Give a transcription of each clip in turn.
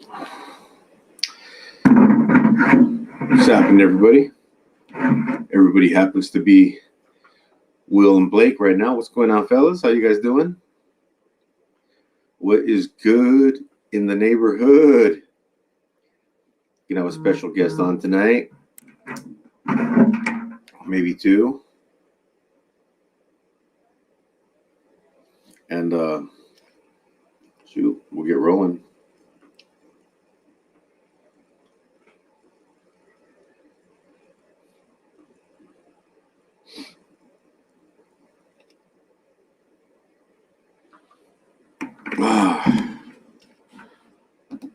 What's happening, everybody? Everybody happens to be Will and Blake right now. What's going on, fellas? How you guys doing? What is good in the neighborhood? You have a special guest on tonight. Maybe two. And shoot, we'll get rolling.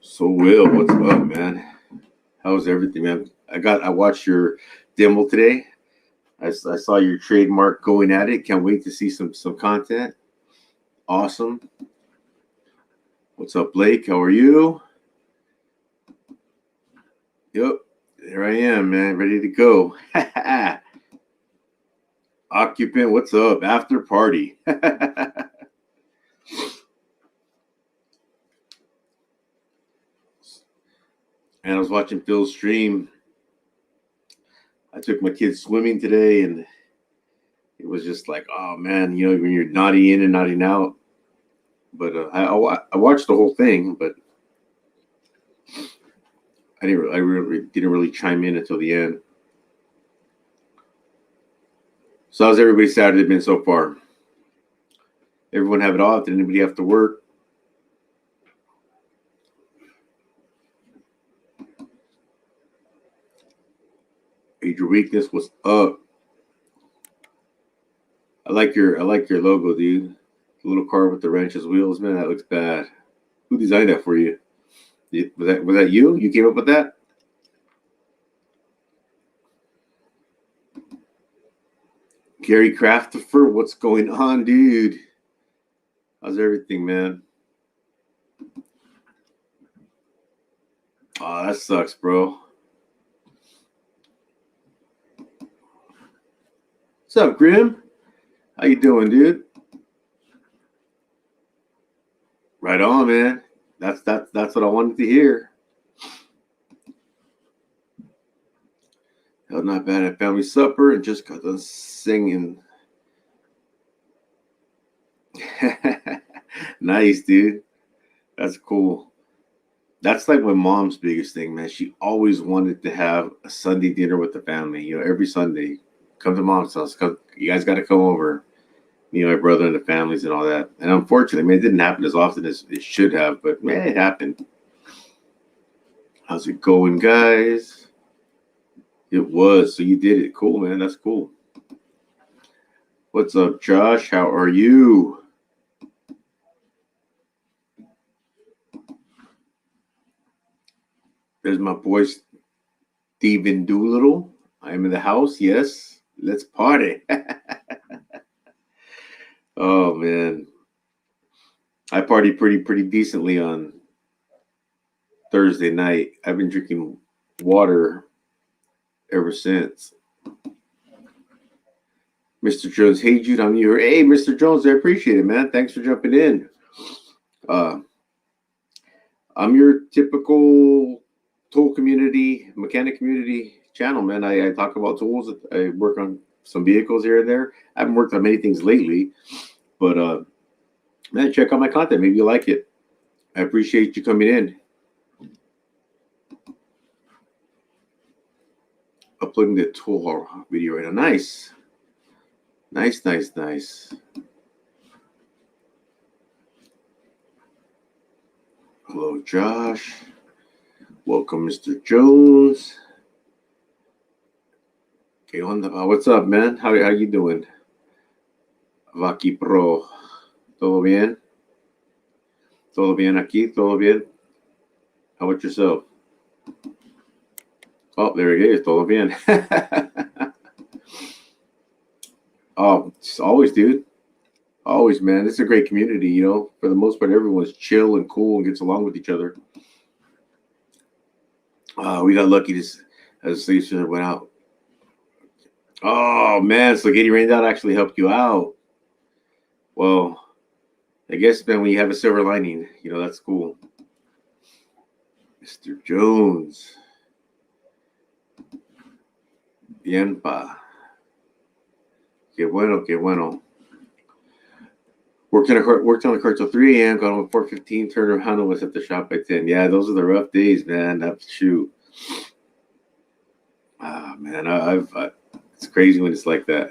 So Will, what's up, man? How's everything, man? I watched your demo today. I saw your trademark going at it. Can't wait to see some content. Awesome. What's up, Blake? How are you? Yep, there I am, man. Ready to go. Occupant, what's up? After party. And I was watching Phil's stream. I took my kids swimming today, and it was just like, oh man, when you're naughty in and naughty out. But I watched the whole thing, but I really didn't chime in until the end. So how's everybody's Saturday been so far? Everyone have it off? Did anybody have to work? Major Weakness, what's up? I like your logo, dude. The little car with the wrenches wheels, man, that looks bad. Who designed that for you? Was that you? You came up with that? Gary Craftifer, what's going on, dude? How's everything, man? Oh, that sucks, bro. What's up, Grim? How you doing, dude? Right on, man. That's what I wanted to hear. Hell, not bad at family supper and just got done singing. Nice, dude. That's cool. That's like my mom's biggest thing, man. She always wanted to have a Sunday dinner with the family. Every Sunday, come to mom's house. You guys got to come over. My brother and the families and all that. And unfortunately, it didn't happen as often as it should have, but man, it happened. How's it going, guys? It was. So you did it. Cool, man. That's cool. What's up, Josh? How are you? There's my boy, Steven Doolittle. I'm in the house. Yes. Let's party. Oh, man. I partied pretty decently on Thursday night. I've been drinking water ever since. Mr. Jones, hey, Jude, I'm here. Hey, Mr. Jones, I appreciate it, man. Thanks for jumping in. I'm your typical tool community, mechanic community channel, man. I talk about tools. I work on some vehicles here and there. I haven't worked on many things lately, but man, check out my content. Maybe you like it. I appreciate you coming in. Uploading the tool video right now. Nice. Hello, Josh. Welcome, Mr. Jones. Okay, what's up, man? How you doing? Vaki Pro. ¿Todo bien? ¿Todo bien aquí? ¿Todo bien? How about yourself? Oh, there it is. Todo bien. Oh, always, dude. Always, man. It's a great community, For the most part, everyone's chill and cool and gets along with each other. We got lucky as the station went out. Oh, man. So getting rained out actually helped you out. Well, I guess, man, when you have a silver lining, that's cool. Mr. Jones. Bien, pa. Qué bueno, qué bueno. Worked on the car till 3 a.m. Got home at 4:15. Turned around and was at the shop by 10. Yeah, those are the rough days, man. That's true. Ah, man, it's crazy when it's like that.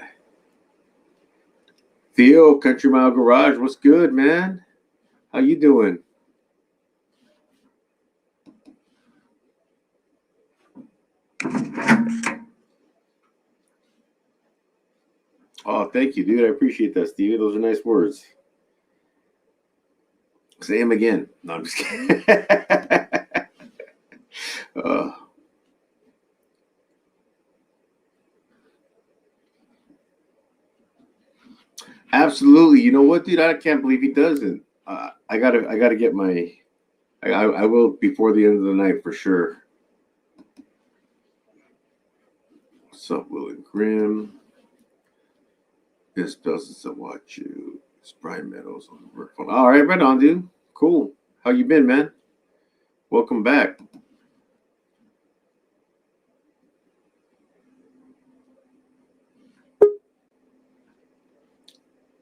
Theo, Country Mile Garage, what's good, man? How you doing? Oh, thank you, dude. I appreciate that, Stevie. Those are nice words. Say them again. No, I'm just kidding. Absolutely. You know what, dude? I can't believe he doesn't. I gotta get my. I will before the end of the night for sure. What's up, Will and Grim? This doesn't watch you. It's Brian Meadows on the work phone. All right, right on, dude. Cool. How you been, man? Welcome back.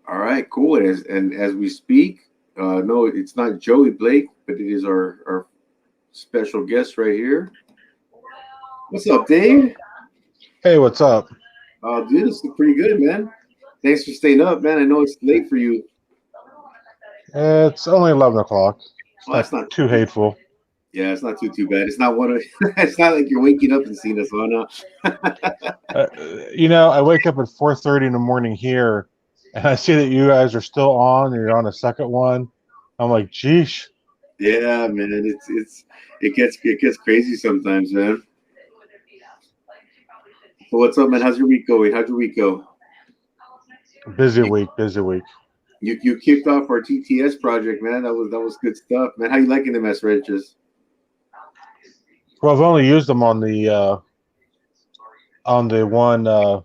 All right, cool. And as we speak, no, it's not Joey Blake, but it is our special guest right here. What's up, Dave? Hey, what's up? Dude, this is pretty good, man. Thanks for staying up, man. I know it's late for you. It's only 11 o'clock. It's That's not not too hateful. Yeah, it's not too bad. It's not one of. It's not like you're waking up and seeing us on. I wake up at 4:30 in the morning here, and I see that you guys are still on, and you're on a second one. I'm like, geesh. Yeah, man. It gets crazy sometimes, man. So what's up, man? How's your week going? How'd your week go? Busy week, busy week. You kicked off our TTS project, man. That was good stuff, man. How you liking them S wrenches? Well, I've only used them on the one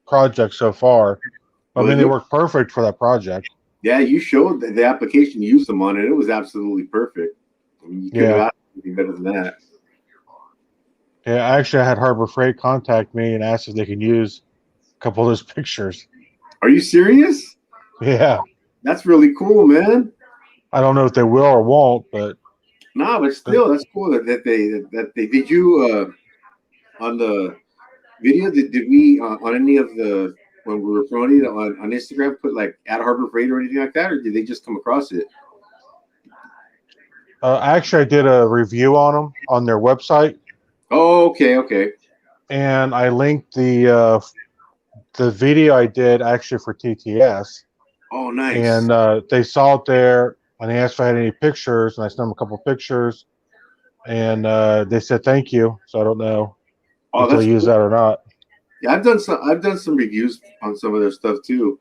project so far. I mean, they work perfect for that project. Yeah, you showed the application you used them on, and it was absolutely perfect. I mean, you couldn't have asked anything better than that. Yeah, actually, I had Harbor Freight contact me and asked if they could use a couple of those pictures. Are you serious? Yeah. That's really cool, man. I don't know if they will or won't, but no, but still, that's cool that they did. You on the video? Did we on any of the when we were promoting it on Instagram put like at Harbor Freight or anything like that, or did they just come across it? Actually, I did a review on them on their website. Oh, okay. And I linked the video I did actually for TTS. Oh, nice. And they saw it there, and they asked if I had any pictures, and I sent them a couple pictures, and they said thank you. So I don't know if they'll use that or not. Yeah, I've done some reviews on some of their stuff too.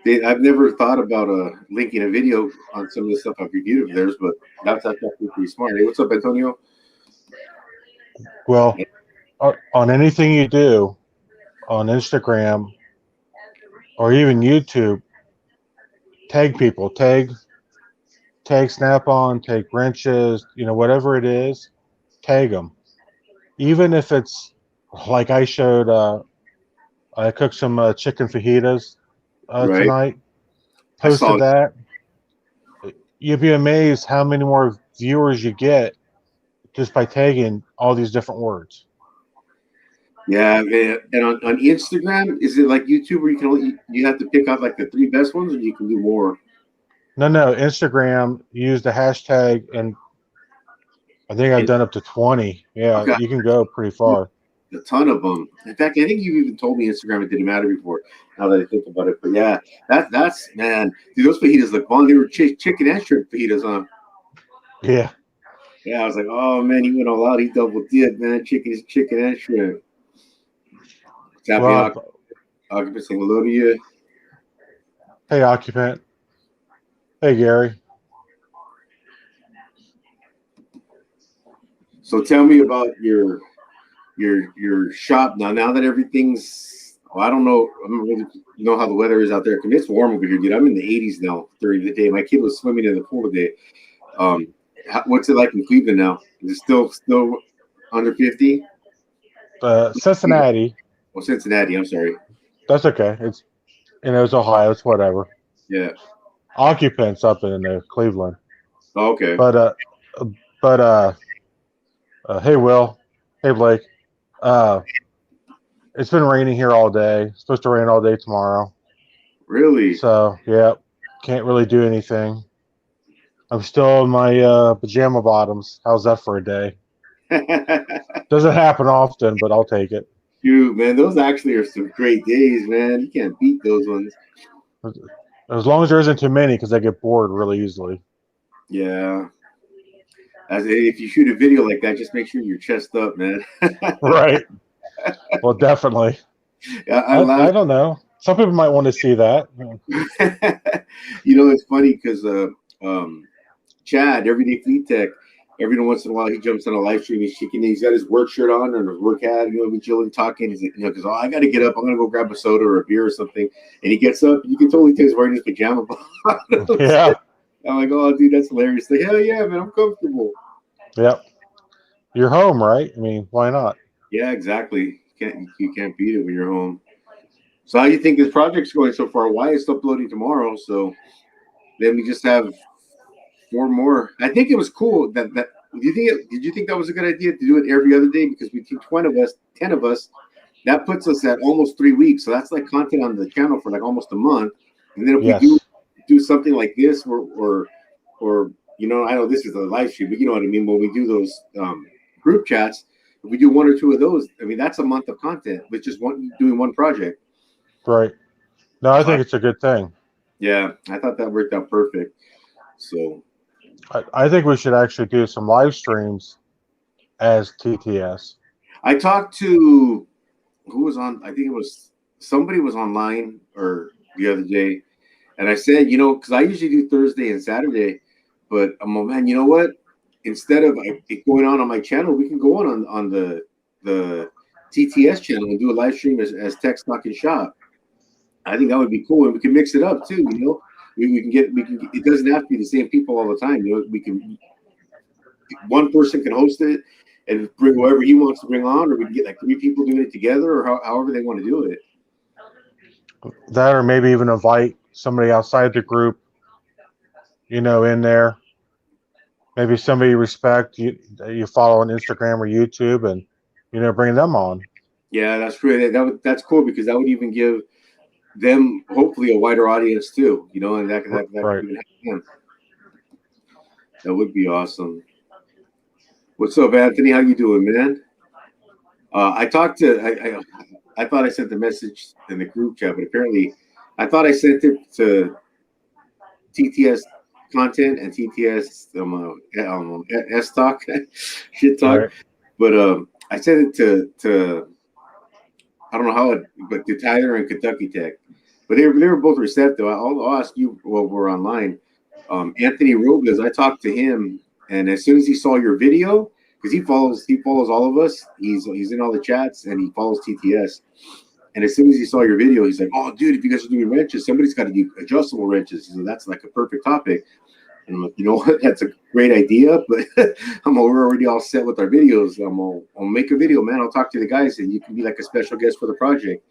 I've never thought about linking a video on some of the stuff I've reviewed of theirs, but that's actually pretty smart. Hey, what's up, Antonio? Well, on anything you do on Instagram or even YouTube, tag people, tag Snap-on, tag wrenches, whatever it is, tag them. Even if it's like I showed, I cooked some chicken fajitas tonight. Posted that. You'd be amazed how many more viewers you get just by tagging all these different words. Yeah, and on Instagram, is it like YouTube where you have to pick out like the 3 best ones, or you can do more? No, Instagram, use the hashtag, and I think I've done up to 20. Yeah, okay. You can go pretty far. A ton of them. In fact, I think you even told me Instagram it didn't matter before. Now that I think about it, but yeah, that's man, dude, those fajitas look bomb. They were chicken and shrimp fajitas on. Yeah. Yeah, I was like, oh man, he went all out. He double did, man. Chicken and shrimp. Occupant saying hello to you. Hey, Occupant. Hey, Gary. So tell me about your shop now. Now that everything's, I don't know how the weather is out there. It's warm over here, dude. I'm in the 80s now during the day. My kid was swimming in the pool today. What's it like in Cleveland now? Is it still under 50? Cincinnati, Well, Cincinnati. I'm sorry. that's okay. It's Ohio. It's whatever. Yeah. Occupants up in Cleveland, Oh, okay. but but hey Will, hey Blake. Uh, it's been raining here all day. It's supposed to rain all day tomorrow. Really? So yeah, can't really do anything. I'm still in my pajama bottoms. How's that for a day? Doesn't happen often, but I'll take it. Dude, man, those actually are some great days, man. You can't beat those ones. As long as there isn't too many, because I get bored really easily. Yeah. If you shoot a video like that, just make sure you're chest up, man. Right. Well, definitely. Yeah, I don't know. Some people might want to see that. It's funny because Chad, Everyday Fleet Tech, every once in a while he jumps on a live stream. He's got his work shirt on and his work hat. We chilling, talking. He's like, because I got to get up. I'm gonna go grab a soda or a beer or something. And he gets up. You can totally tell he's wearing his pajama bottoms. Yeah. I'm like, oh, dude, that's hilarious. Like, hell yeah, man, I'm comfortable. Yep. You're home, right? I mean, why not? Yeah, exactly. You can't beat it when you're home. So how do you think this project's going so far? Why is it uploading tomorrow? So then we just have 4 more. I think it was cool that did you think that was a good idea to do it every other day? Because we take 10 of us, that puts us at almost 3 weeks. So that's like content on the channel for like almost a month. And then if we do something like this or I know this is a live stream, but you know what I mean? When we do those group chats, if we do 1 or 2 of those, I mean, that's a month of content with just doing one project. Right. No, I think it's a good thing. Yeah, I thought that worked out perfect. So I think we should actually do some live streams as TTS. I talked to who was on. I think it was somebody was online or the other day, and I said, because I usually do Thursday and Saturday, but I'm like, man, you know what? Instead of it going on my channel, we can go on the TTS channel and do a live stream as Tech Stock and Shop. I think that would be cool, and we can mix it up too. We can get. It doesn't have to be the same people all the time. We can. One person can host it and bring whoever he wants to bring on, or we can get like 3 people doing it together, or however they want to do it. That, or maybe even invite somebody outside the group, in there. Maybe somebody you respect, you follow on Instagram or YouTube, and bring them on. Yeah, that's true. That's cool because that would even give them hopefully a wider audience too. And that Right. could even help them. That would be awesome. What's up, Anthony? How you doing, man? I talked to I thought I sent the message in the group chat, but apparently I thought I sent it to TTS content and TTS S talk shit talk, Right. but I sent it to I don't know how but to Tyler and Kentucky Tech, but they were both receptive. I'll ask you while we're online. Anthony Robles, I talked to him, and as soon as he saw your video, because he follows all of us, he's in all the chats and he follows TTS. And as soon as he saw your video, he's like, "Oh, dude, if you guys are doing wrenches, somebody's got to do adjustable wrenches." So that's like a perfect topic. And I'm like, you know what? That's a great idea, but we're already all set with our videos. I'll make a video, man. I'll talk to the guys, and you can be like a special guest for the project.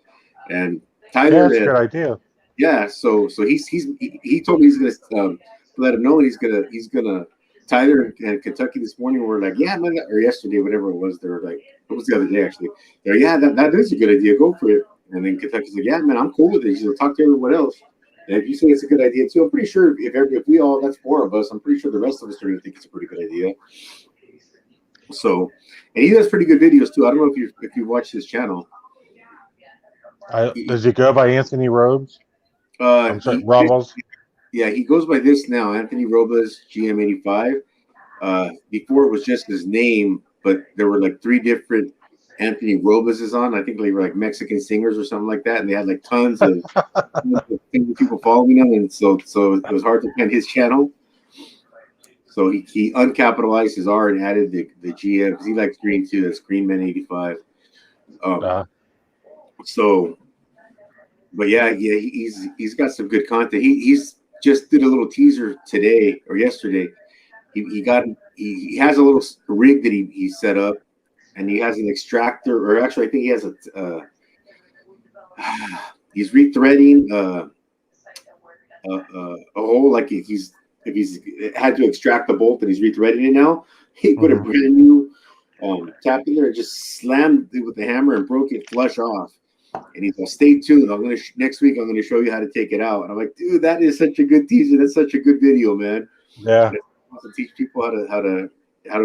And Tyler, that's a good idea. Yeah, so he told me he's gonna let him know, and he's gonna Tyler and Kentucky this morning were like, yeah, man, or yesterday, whatever it was. They were like, it was the other day actually. They're yeah, that is a good idea. Go for it. And then Kentucky's like, yeah, man, I'm cool with it. He's like, talk to everyone else. And if you think it's a good idea too, I'm pretty sure if we all, that's 4 of us, I'm pretty sure the rest of us are going to think it's a pretty good idea. So, and he does pretty good videos too. I don't know if you watch his channel. Does he go by Anthony Robles? I'm sorry, Robles. Yeah, he goes by this now, Anthony Robles GM85. Before it was just his name, but there were like 3 different Anthony Robleses on. I think they were like Mexican singers or something like that, and they had like tons of people following him, and so it was hard to find his channel. So he uncapitalized his R and added the GM because he likes green too. That's Greenman85. So, but yeah, he's got some good content. He's just did a little teaser today or yesterday. he has a little rig that he set up, and he has an extractor, or actually I think he has he's rethreading a hole, like if he's had to extract the bolt and he's rethreading it now. He put a brand new tap in there and just slammed it with the hammer and broke it flush off. And he's like, "Stay tuned. Next week. I'm gonna show you how to take it out." And I'm like, "Dude, that is such a good teaser. That's such a good video, man." Yeah. To teach people how to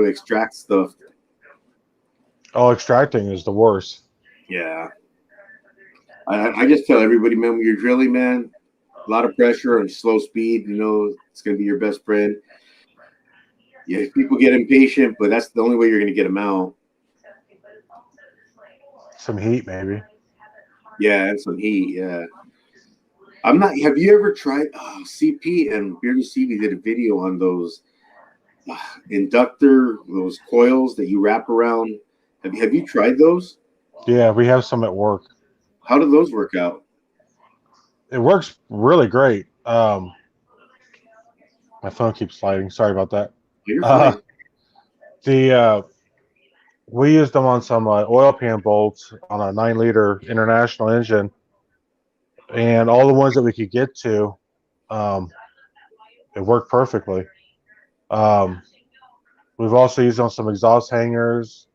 extract stuff. Oh, extracting is the worst. Yeah. I just tell everybody, man, when you're drilling, man, a lot of pressure and slow speed, it's going to be your best friend. Yeah, people get impatient, but that's the only way you're going to get them out. Some heat, maybe. Yeah, and some heat, yeah. Have you ever tried, CP and Beardy CV did a video on those those coils that you wrap around. Have you tried those? Yeah, we have some at work. How do those work out? It works really great. My phone keeps sliding. Sorry about that. You're fine. We used them on some oil pan bolts on a 9-liter international engine, and all the ones that we could get to, it worked perfectly. We've also used on some exhaust hangers.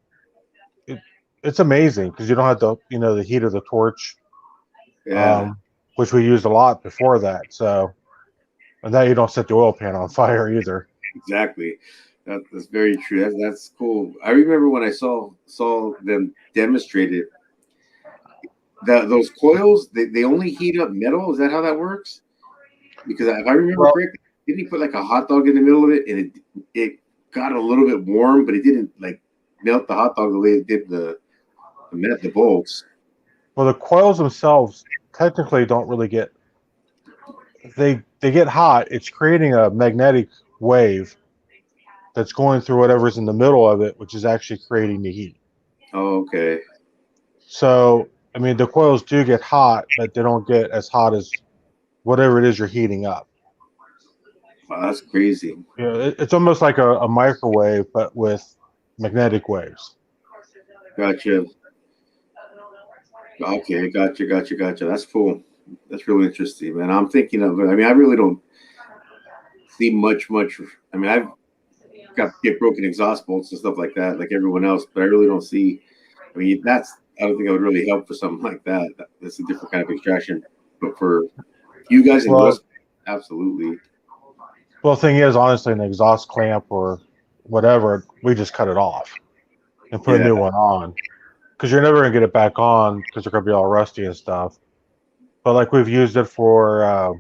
It's amazing because you don't have the heat of the torch, which we used a lot before that. So, and now you don't set the oil pan on fire either. Exactly. That's very true. That's cool. I remember when I saw them demonstrate it. Those coils, they only heat up metal. Is that how that works? Because if I remember correctly, didn't he put like a hot dog in the middle of it, and it got a little bit warm, but it didn't like melt the hot dog the way it did the bolts. Well, the coils themselves technically don't really get. They get hot. It's creating a magnetic wave that's going through whatever's in the middle of it, which is actually creating the heat. Oh, okay. So, I mean, the coils do get hot, but they don't get as hot as whatever it is you're heating up. Wow, that's crazy. Yeah, it's almost like a microwave, but with magnetic waves. Gotcha. Okay, gotcha. That's cool. That's really interesting, man. I'm thinking of it. I mean, I really don't see much. I mean, I've get broken exhaust bolts and stuff like that, like everyone else, but I really don't see. I mean, I don't think I would really help for something like that. That's a different kind of extraction. But for you guys in West, absolutely. Well, the thing is, honestly, an exhaust clamp or whatever, we just cut it off and put a new one on, because you're never gonna get it back on because they're gonna be all rusty and stuff. But like we've used it for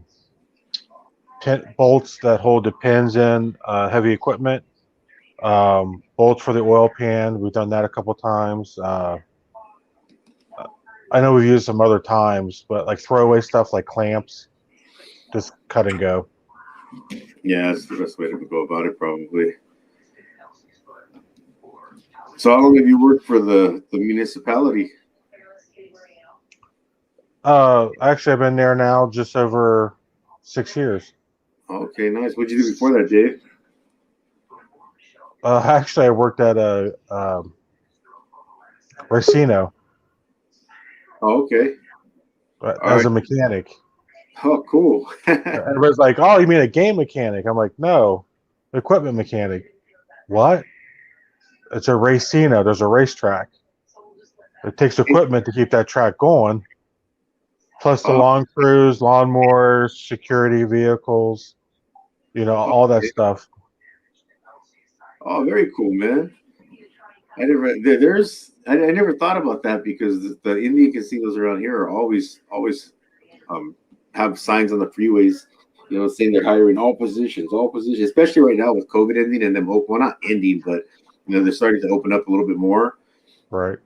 bolts that hold the pins in heavy equipment, bolts for the oil pan. We've done that a couple times. I know we've used some other times, but like throwaway stuff like clamps, just cut and go. Yeah, that's the best way to go about it, probably. So how long have you worked for the municipality? Actually, I've been there now just over 6 years. Okay, nice. What'd you do before that, Dave? Actually, I worked at a Racino. Oh, okay. As a mechanic. Oh, cool. Everybody's like, "Oh, you mean a game mechanic?" I'm like, "No, equipment mechanic." What? It's a Racino. There's a racetrack. It takes equipment to keep that track going, plus the lawn crews, lawnmowers, security vehicles, all that stuff. Oh, very cool, man. I never thought about that, because the Indian casinos around here are always have signs on the freeways, saying they're hiring all positions, especially right now with COVID ending and them well, not ending, but they're starting to open up a little bit more. Right.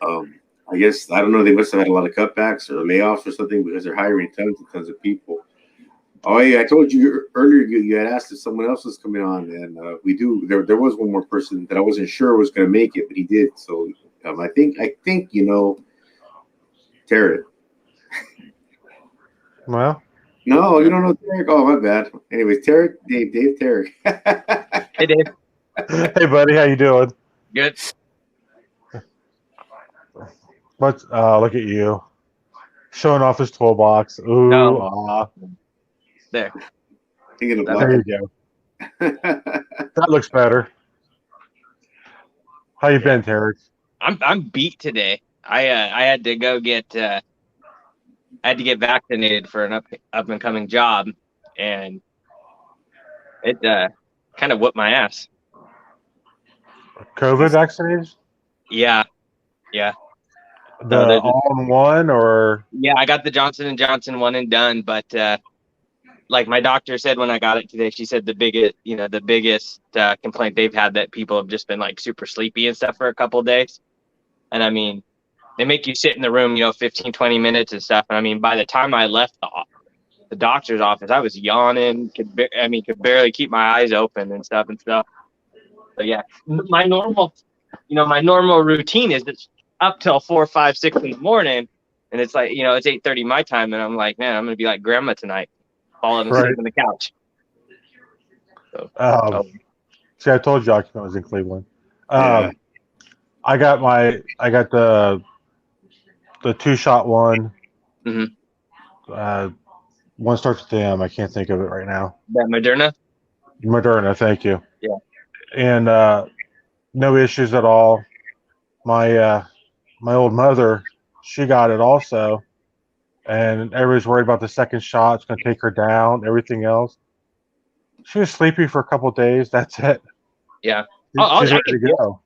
I guess, I don't know, they must have had a lot of cutbacks or layoffs or something, because they're hiring tons and tons of people. Oh yeah, I told you earlier, you had asked if someone else was coming on, and we do. There was one more person that I wasn't sure was going to make it, but he did. So I think Tarek. Well, no, you don't know Tarek. Oh, my bad. Anyways, Tarek, Dave Tarek. Hey, Dave. Hey, buddy, how you doing? Good. What's look at you showing off his toolbox. Ooh, No. ah. There. You get a That's There bucket. you go. That looks better. How you been, Terry? I'm beat today. I had to go get I had to get vaccinated for an up and coming job, and it kind of whooped my ass. COVID vaccinated? Yeah, yeah. The So all-in-one or yeah, I got the Johnson & Johnson one and done, but like my doctor said when I got it today, she said the biggest complaint they've had that people have just been like super sleepy and stuff for a couple of days. And I mean, they make you sit in the room, 15, 20 minutes and stuff. And I mean, by the time I left the doctor's office, I was yawning, could barely keep my eyes open and stuff. So yeah, my normal routine is it's up till 4, 5, 6 in the morning. And it's like, it's 8:30 my time. And I'm like, man, I'm going to be like grandma tonight, falling asleep on the couch. So, see, I told you I was in Cleveland. Yeah. I got the 2-shot one. Mm-hmm. One starts with the M. I can't think of it right now. That Moderna? Moderna, thank you. Yeah. And no issues at all. My old mother, she got it also, and everybody's worried about the second shot. It's going to take her down. Everything else. She was sleepy for a couple of days. That's it. Yeah. She's ready to go.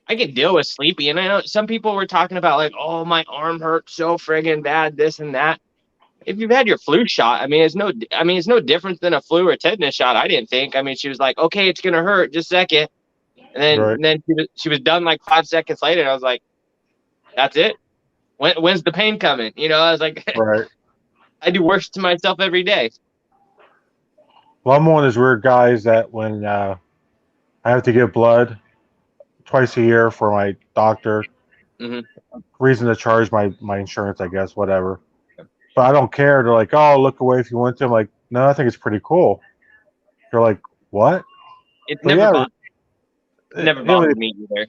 I can deal with sleepy, and I know some people were talking about like, oh, my arm hurts so friggin' bad, this and that. If you've had your flu shot, it's no different than a flu or tetanus shot. I didn't think. She was like, okay, it's gonna hurt, just a second, and then she was done like 5 seconds later. And I was like, that's it. When's the pain coming? I was like, right. I do worse to myself every day. Well, I'm one of those weird guys that when I have to give blood twice a year for my doctor, reason to charge my insurance, I guess, whatever. But I don't care. They're like, oh, look away if you want to. I'm like, no, I think it's pretty cool. They're like, what? It never bothered me either.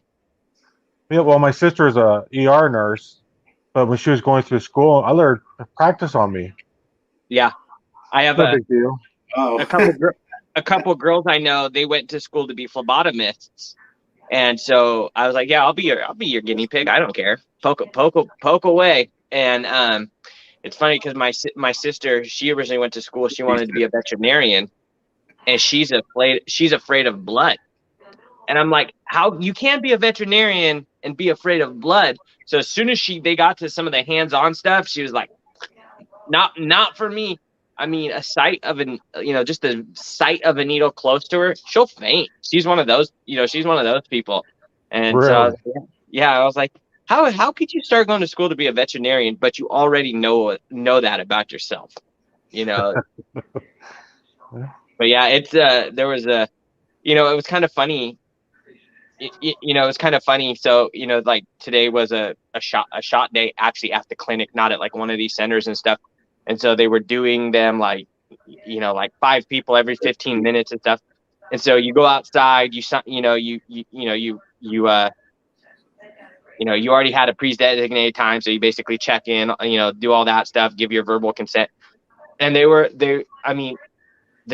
Yeah, well, my sister is a ER nurse, but when she was going through school, I let her practice on me. Yeah, I have no big deal. A couple girls I know. They went to school to be phlebotomists, and so I was like, yeah, I'll be your guinea pig. I don't care. Poke away. And it's funny because my sister, she originally went to school. She wanted to be a veterinarian, and she's afraid of blood. And I'm like, how you can't be a veterinarian and be afraid of blood? So as soon as they got to some of the hands-on stuff, she was like, not for me. A sight of just the sight of a needle close to her, she'll faint. She's one of those, she's one of those people. And really? So I was like, how could you start going to school to be a veterinarian, but you already know that about yourself, But yeah, it's there was it was kind of funny. It was kind of funny. So, like today was a shot day actually at the clinic, not at like one of these centers and stuff. And so they were doing them like 5 people every 15 minutes and stuff. And so you go outside, you already had a pre-designated time. So you basically check in, do all that stuff, give your verbal consent. And the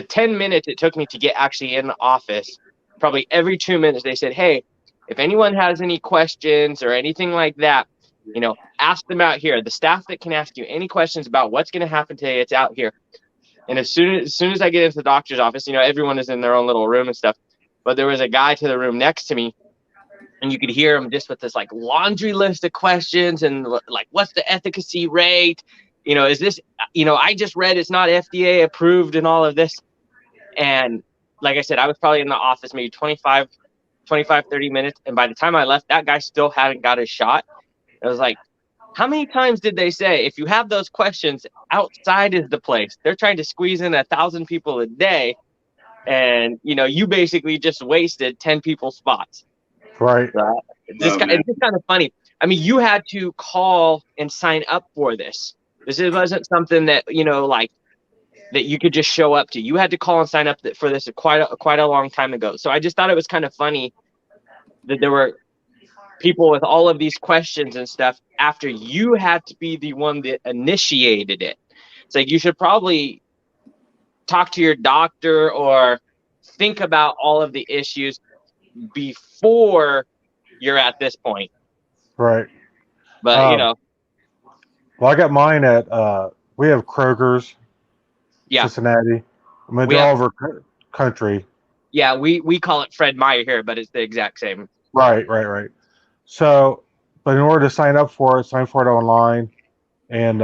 10 minutes it took me to get actually in the office, probably every 2 minutes they said, hey, if anyone has any questions or anything like that, ask them out here. The staff that can ask you any questions about what's going to happen today, it's out here. And as soon as I get into the doctor's office, everyone is in their own little room and stuff. But there was a guy to the room next to me, and you could hear him just with this like laundry list of questions and like, what's the efficacy rate? Is this, I just read it's not FDA approved and all of this. And like I said, I was probably in the office maybe 25, 30 minutes. And by the time I left, that guy still hadn't got his shot. I was like, how many times did they say, if you have those questions, outside is the place? They're trying to squeeze in 1,000 people a day. And, you basically just wasted 10 people's spots. Right. It's just kind of funny. You had to call and sign up for this. This wasn't something that, that you could just show up to. You had to call and sign up for this quite a long time ago. So I just thought it was kind of funny that there were people with all of these questions and stuff after you had to be the one that initiated it. It's like you should probably talk to your doctor or think about all of the issues before you're at this point. Right. But you know, Well, I got mine at we have Kroger's, yeah, Cincinnati. I mean, We they're all have- over country. yeah, we call it Fred Meyer here, but it's the exact same. Right. So, but in order to sign for it online, and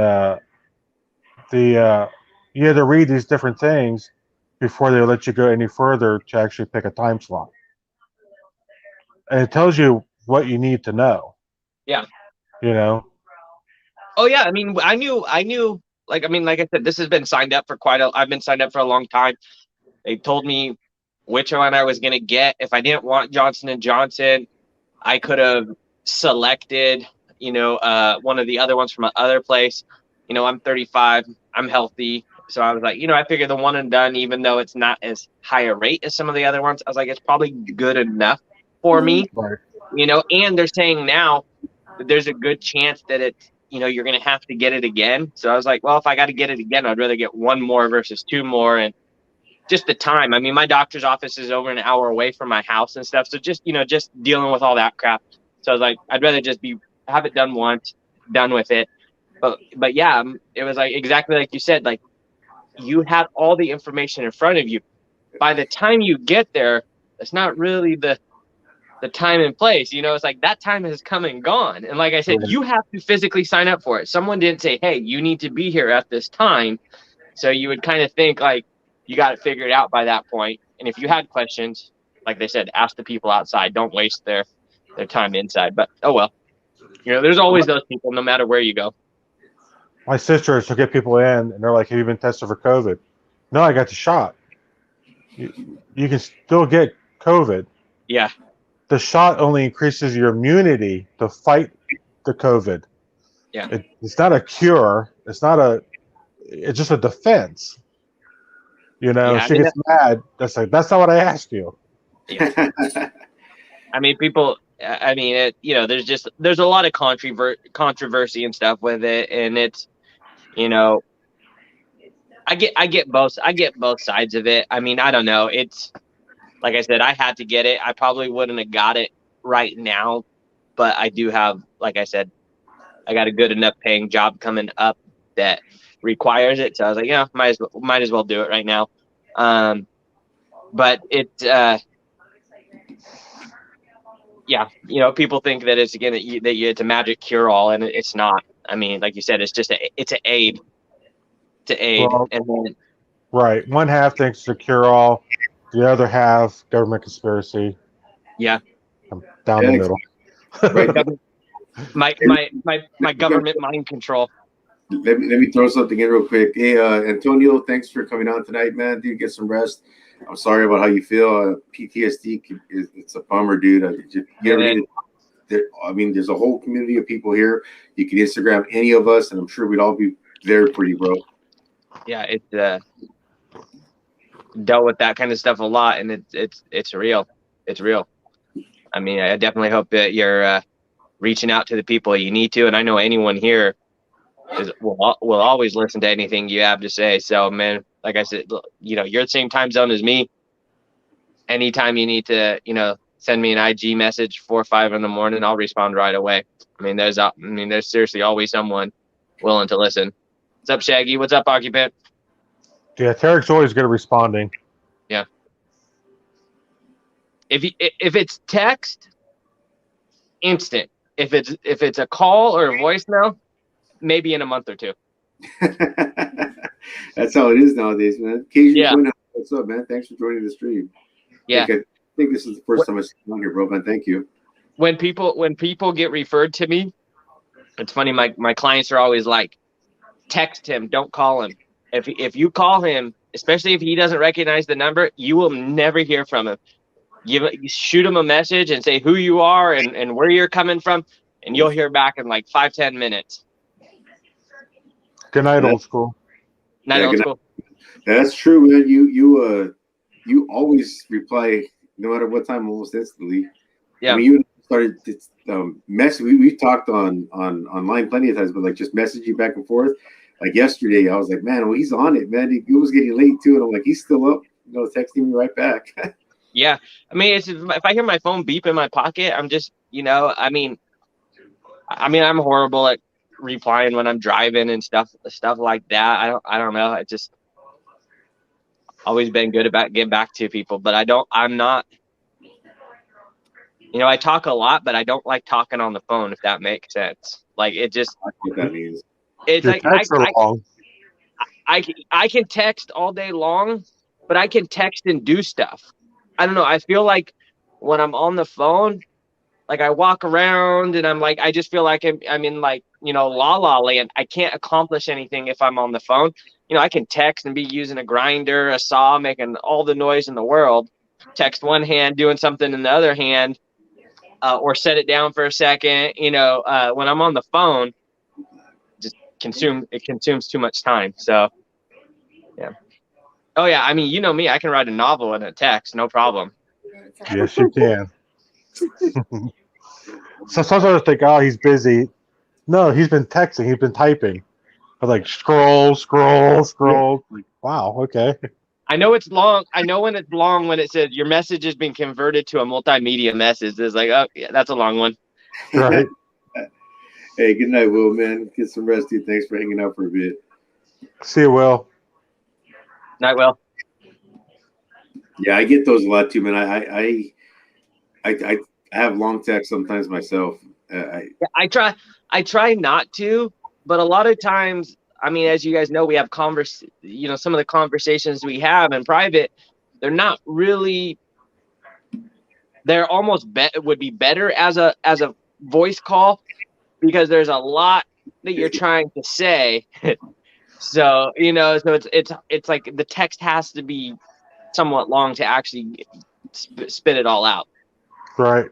you had to read these different things before they let you go any further to actually pick a time slot. And it tells you what you need to know. Yeah. You know. Oh yeah, I mean, I knew. Like I said, this has been signed up for I've been signed up for a long time. They told me which one I was gonna get. If I didn't want Johnson and Johnson, I could have selected, one of the other ones from another place. I'm 35, I'm healthy, so I was like, I figured the one and done, even though it's not as high a rate as some of the other ones, I was like, it's probably good enough for me. Right. And they're saying now that there's a good chance that it's, you're going to have to get it again. So I was like, well, if I got to get it again, I'd rather get one more versus two more. And just the time. I mean, my doctor's office is over an hour away from my house and stuff. So just dealing with all that crap. So I was like, I'd rather just have it done once, done with it. But yeah, it was like exactly like you said, like you had all the information in front of you. By the time you get there, it's not really the time and place, it's like that time has come and gone. And like I said, you have to physically sign up for it. Someone didn't say, hey, you need to be here at this time. So you would kind of think like you got it figured out by that point. And if you had questions, like they said, ask the people outside. Don't waste their time inside. But oh well, there's always those people no matter where you go. My sister to get people in, and they're like, have you been tested for COVID? No, I got the shot. You can still get COVID. Yeah. The shot only increases your immunity to fight the COVID. Yeah. It's not a cure. It's just a defense. Yeah, she gets mad. That's not what I asked you. Yeah. I mean, people. I mean, there's a lot of controversy and stuff with it, and it's, I get both sides of it. I mean, I don't know. It's like I said, I had to get it. I probably wouldn't have got it right now, but I do have, like I said, I got a good enough paying job coming up that requires it. So I was like, yeah, might as well do it right now. But yeah, people think that it's again it's a magic cure all, and it's not. I mean, like you said, it's just it's an aid to aid, Well, and then right. One half thinks it's a cure all, the other half government conspiracy. Yeah, I'm down the middle. my government mind control. Let me throw something in real quick. Hey, Antonio, thanks for coming on tonight, man. Dude, get some rest. I'm sorry about how you feel. PTSD, it's a bummer, dude. There's a whole community of people here. You can Instagram any of us, and I'm sure we'd all be there for you, bro. Yeah, it's dealt with that kind of stuff a lot, and it's real. It's real. I mean, I definitely hope that you're reaching out to the people you need to, and I know anyone here will always listen to anything you have to say. So, man, like I said, you're the same time zone as me. Anytime you need to, send me an IG message 4 or 5 in the morning, I'll respond right away. I mean, there's seriously always someone willing to listen. What's up, Shaggy? What's up, Occupant? Yeah, Tarek's always good at responding. Yeah. If it's text, instant. If it's a call or a voicemail, maybe in a month or two. That's how it is nowadays, man. Casey, Yeah. What's up, man? Thanks for joining the stream. Yeah. I think this is the first time I've seen you here, bro, man. Thank you. When people get referred to me, it's funny. My clients are always like, text him, don't call him. If you call him, especially if he doesn't recognize the number, you will never hear from him. You shoot him a message and say who you are and where you're coming from, and you'll hear back in like 5-10 minutes. Good night, old school. Old school. That's true, man. You always reply no matter what time, almost instantly. Yeah. I mean, you started mess. We talked on online plenty of times, but like just messaging back and forth. Like yesterday, I was like, man, well, he's on it, man. He was getting late too, and I'm like, he's still up, texting me right back. Yeah. I mean, it's if I hear my phone beep in my pocket, I'm just, I mean, I'm horrible at replying when I'm driving and stuff like that. I don't know. I just always been good about getting back to people, but I'm not, I talk a lot, but I don't like talking on the phone, if that makes sense. Like it just, What that means. it's Your like, texts are long. I can text all day long, but I can text and do stuff. I don't know. I feel like when I'm on the phone, like I walk around and I'm like, I just feel like I'm in like, la la land. I can't accomplish anything if I'm on the phone. I can text and be using a grinder, a saw, making all the noise in the world. Text one hand, doing something in the other hand, or set it down for a second. When I'm on the phone, it consumes too much time. So, yeah. Oh yeah, I mean, you know me, I can write a novel in a text, no problem. Yes, you can. So sometimes I think, oh, he's busy. No, he's been texting. He's been typing. I was like, scroll. Like, wow, okay. I know it's long. I know when it's long when it says your message has been converted to a multimedia message. It's like, oh yeah, that's a long one. Right. Hey, good night, Will, man. Get some rest, dude. Thanks for hanging out for a bit. See you, Will. Night, Will. Yeah, I get those a lot too, man. I have long texts sometimes myself. I try not to, but a lot of times, I mean, as you guys know, we have some of the conversations we have in private, they're not really. They're almost would be better as a voice call because there's a lot that you're trying to say. So it's like the text has to be somewhat long to actually spit it all out. Right.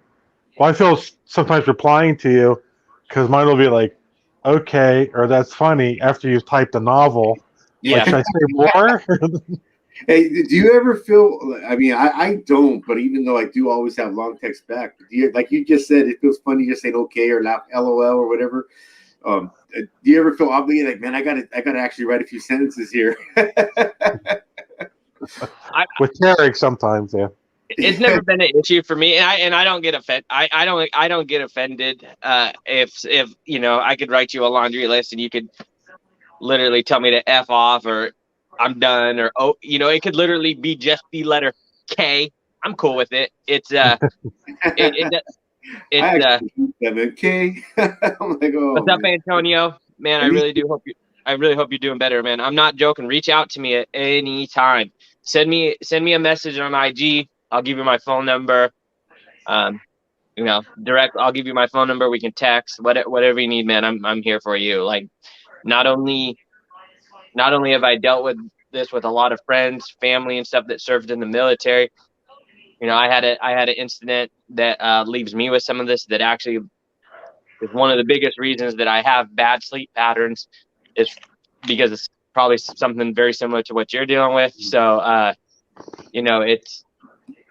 Well, I feel sometimes replying to you because mine will be like, okay, or that's funny after you've typed a novel. Yeah. Like, should I say more? Hey, do you ever feel? I mean, I don't, but even though I do always have long text back, like you just said, it feels funny just saying okay or laugh, LOL or whatever. Do you ever feel obligated? Like, man, I gotta actually write a few sentences here. With Tarek sometimes, yeah. It's never been an issue for me, and I don't get offended. I don't get offended. If I could write you a laundry list and you could literally tell me to F off or I'm done or it could literally be just the letter K. I'm cool with it. It's K. I'm like, oh, what's up, Antonio? Man, I really hope you're doing better, man. I'm not joking. Reach out to me at any time. Send me a message on IG. I'll give you my phone number. Direct. I'll give you my phone number. We can text. Whatever you need, man. I'm here for you. Like, not only have I dealt with this with a lot of friends, family, and stuff that served in the military. I had an incident that leaves me with some of this that actually is one of the biggest reasons that I have bad sleep patterns is because it's probably something very similar to what you're dealing with. So, it's.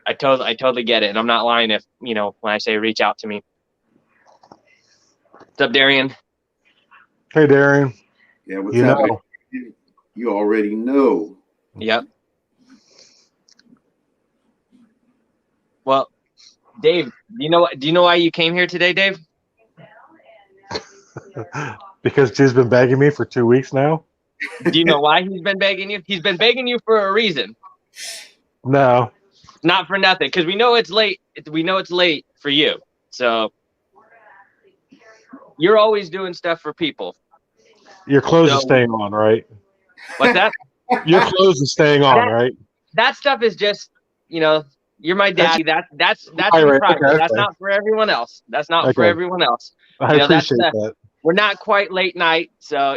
I totally get it, and I'm not lying if when I say reach out to me. What's up, Darian? Hey, Darian. Yeah, what's happening? You already know. Yep. Well, Dave, do you know why you came here today, Dave? Because Jiz's been begging me for 2 weeks now. Do you know why he's been begging you? He's been begging you for a reason. No. Not for nothing, because we know it's late. We know it's late for you. So you're always doing stuff for people. Your clothes are staying on, right? What's that? Your clothes are staying on, right? That stuff is just, you're my daddy. That's right, private. okay. That's not for everyone else. That's not for everyone else. I appreciate that. We're not quite late night, so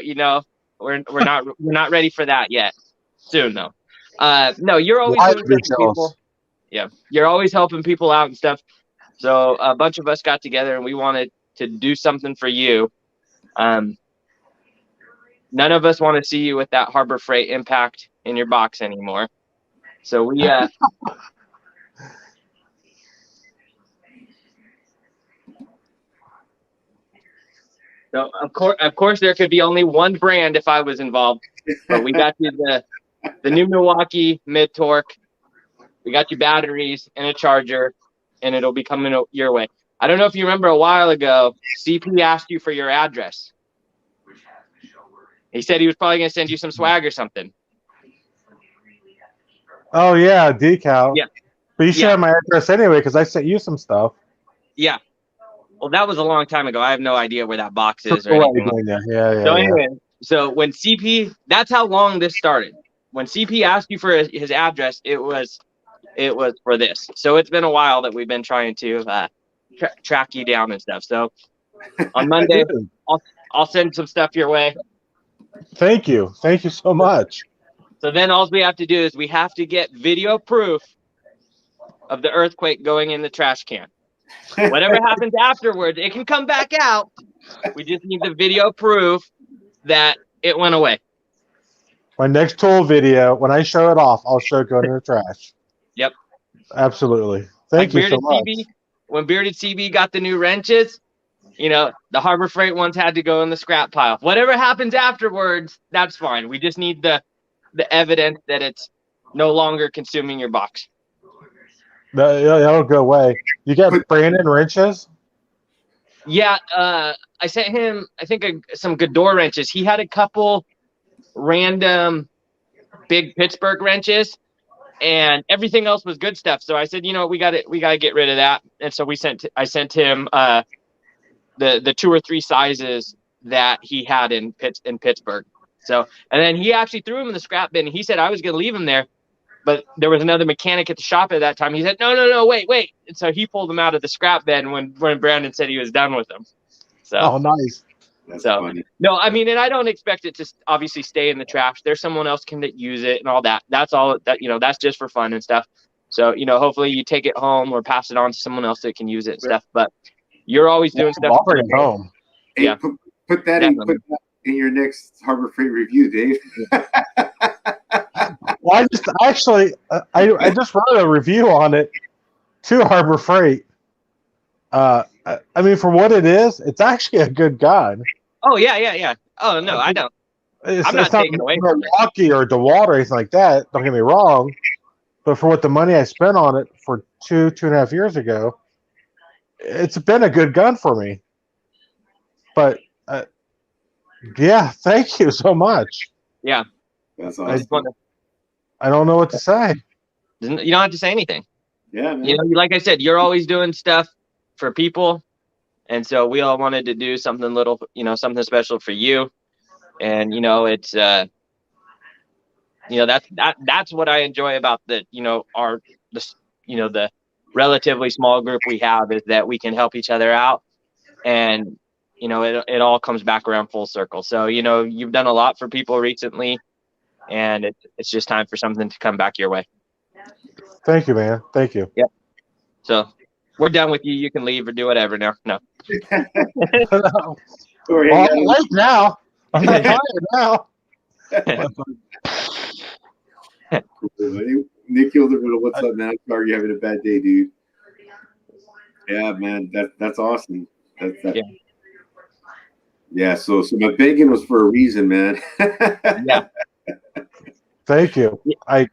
we're not ready for that yet. Soon though. No, you're always doing stuff for people. Yeah, you're always helping people out and stuff. So a bunch of us got together and we wanted to do something for you. none of us want to see you with that Harbor Freight Impact in your box anymore. So we so of course there could be only one brand if I was involved, but we got you the new Milwaukee mid torque. We got you batteries and a charger, and it'll be coming your way. I don't know if you remember a while ago, CP asked you for your address. He said he was probably going to send you some swag or something. Oh yeah, decal. Yeah. But you should have my address anyway because I sent you some stuff. Yeah. Well, that was a long time ago. I have no idea where that box is or anything. Yeah. So anyway, so when CP, that's how long this started. When CP asked you for his address, it was for this. So it's been a while that we've been trying to track you down and stuff. So on Monday, I'll send some stuff your way. Thank you so much. So then all we have to do is we have to get video proof of the earthquake going in the trash can. Whatever happens afterwards, it can come back out. We just need the video proof that it went away. My next tool video, when I show it off, I'll show it going in the trash. Yep. Absolutely. Thank you so much. When Bearded CB got the new wrenches, the Harbor Freight ones had to go in the scrap pile. Whatever happens afterwards, that's fine. We just need the evidence that it's no longer consuming your box. That'll go away. You got Brandon wrenches? Yeah, I sent him, I think, some Gador wrenches. He had a couple random big Pittsburgh wrenches, and everything else was good stuff. So I said, we got to get rid of that. And so I sent him the 2 or 3 sizes that he had in Pittsburgh. So, and then he actually threw him in the scrap bin. He said I was going to leave him there, but there was another mechanic at the shop at that time. He said, no, wait. And so he pulled him out of the scrap bin when Brandon said he was done with them. So, oh, nice. That's funny. No, I mean, and I don't expect it to obviously stay in the trash. There's someone else can use it and all that. That's all that, that's just for fun and stuff. So, hopefully you take it home or pass it on to someone else that can use it and stuff. But you're always doing stuff. I'll bring it home. Hey, yeah. Put that in your next Harbor Freight review, Dave. Well, I just wrote a review on it to Harbor Freight. I mean, for what it is, it's actually a good gun. Oh yeah. Oh no, I don't. I'm not taking away from Milwaukee or DeWalt or anything like that. Don't get me wrong, but for what the money I spent on it for 2.5 years ago, it's been a good gun for me. But yeah, thank you so much. Yeah, that's awesome. I don't know what to say. You don't have to say anything. Yeah, man. Like I said, you're always doing stuff for people, and so we all wanted to do something little, something special for you. And it's that's what I enjoy about the relatively small group we have, is that we can help each other out, and it all comes back around full circle. So you've done a lot for people recently, and it's just time for something to come back your way. Thank you, man. Thank you. Yep. So we're done with you. You can leave or do whatever now. No. Well, I'm late now. I'm not tired now. Nick Hilderman, what's up, man? Sorry you're having a bad day, dude. Yeah, man. That's awesome. Yeah. So my begging was for a reason, man. Yeah. Thank you.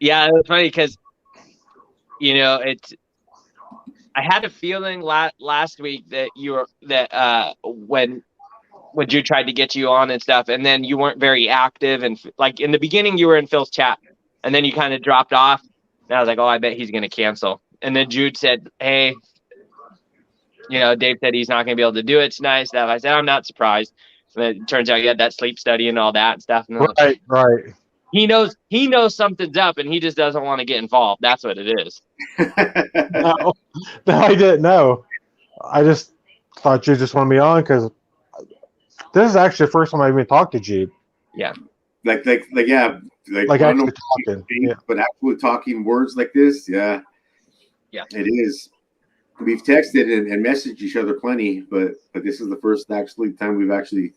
Yeah, it was funny because I had a feeling last week that when Jude tried to get you on and stuff, and then you weren't very active, and like in the beginning you were in Phil's chat, and then you kind of dropped off, and I was like, oh, I bet he's gonna cancel. And then Jude said, hey, Dave said he's not gonna be able to do it tonight. Stuff. I said, I'm not surprised. And it turns out you had that sleep study and all that and stuff. And right. He knows something's up, and he just doesn't want to get involved. That's what it is. No, I didn't know. I just thought you just wanted me on because this is actually the first time I even talked to Jude. Yeah. Like actually talking. Yeah. But actually talking words like this, yeah. Yeah. It is. We've texted and messaged each other plenty, but this is the first actually time we've actually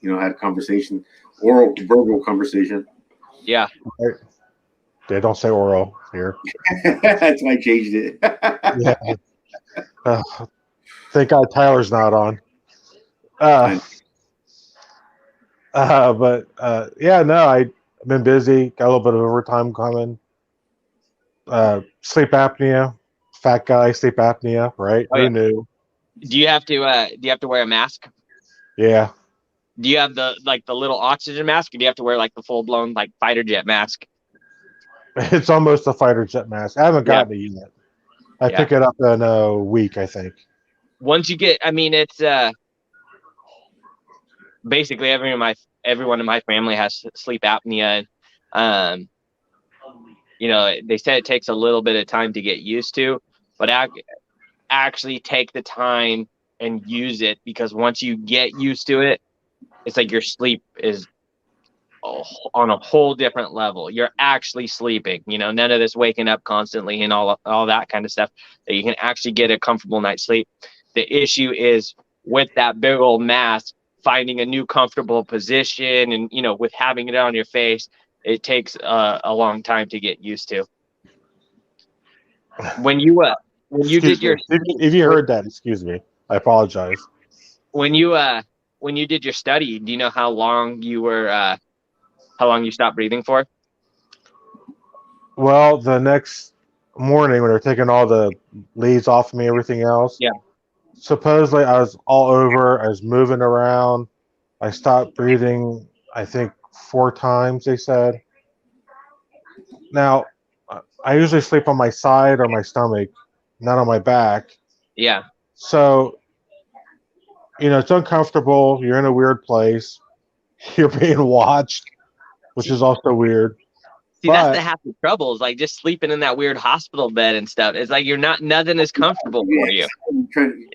had conversation, oral, verbal conversation. Yeah. They don't say oral here. That's why I changed it. Yeah. Thank God Tyler's not on. Yeah, no, I've been busy. Got a little bit of overtime coming. Sleep apnea, fat guy, sleep apnea, right? Oh, Who yeah. knew? Do you have to wear a mask? Yeah. Do you have the little oxygen mask, or do you have to wear like the full blown like fighter jet mask? It's almost a fighter jet mask. I haven't Yeah. gotten it yet. I Yeah. pick it up in a week, I think. Once you get, I mean, it's basically everyone in my family has sleep apnea. Um, they said it takes a little bit of time to get used to, but actually take the time and use it, because once you get used to it, it's like your sleep is on a whole different level. You're actually sleeping, none of this waking up constantly and all that kind of stuff, that you can actually get a comfortable night's sleep. The issue is with that big old mask, finding a new comfortable position, and with having it on your face, it takes a long time to get used to. When you Excuse did your me. If you heard that, excuse me. I apologize. when you did your study, do you know how long you stopped breathing for? Well, the next morning when they're taking all the leads off me, everything else. Yeah. Supposedly I was all over. I was moving around. I stopped breathing, I think 4 times, they said. Now, I usually sleep on my side or my stomach, not on my back. Yeah. So, it's uncomfortable. You're in a weird place. You're being watched, which is also weird. See, that's the half the trouble, is like just sleeping in that weird hospital bed and stuff. It's like nothing is comfortable for you.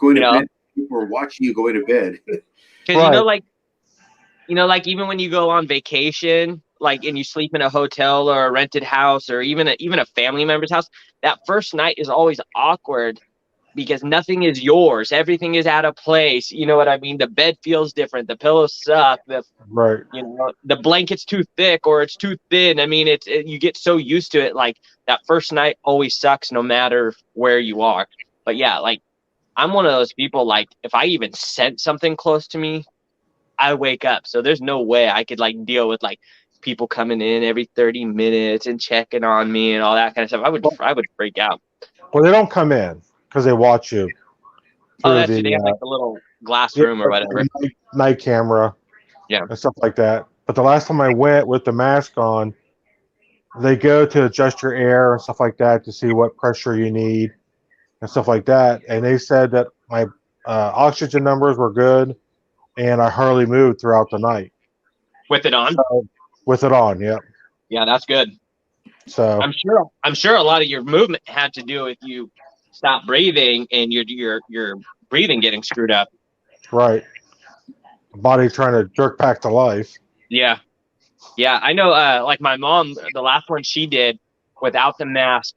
Going to bed, people are watching you going to bed. Because Right. even when you go on vacation, and you sleep in a hotel or a rented house, or even a family member's house, that first night is always awkward because nothing is yours. Everything is out of place. You know what I mean? The bed feels different. The pillows suck. Right. The blanket's too thick or it's too thin. I mean, you get so used to it. Like, that first night always sucks no matter where you are. But yeah, I'm one of those people, like, if I even sense something close to me, I wake up. So there's no way I could deal with people coming in every 30 minutes and checking on me and all that kind of stuff. I would freak out. Well, they don't come in because they watch you. Oh, that's true. They have the little glass room or whatever. Night camera. Yeah. And stuff like that. But the last time I went with the mask on, they go to adjust your air and stuff like that to see what pressure you need and stuff like that. And they said that my oxygen numbers were good, and I hardly moved throughout the night. With it on? With it on, yep. Yeah, that's good. So I'm sure a lot of your movement had to do with you stop breathing and your breathing getting screwed up. Right. Body trying to jerk back to life. Yeah. Yeah, I know, my mom, the last one she did without the mask,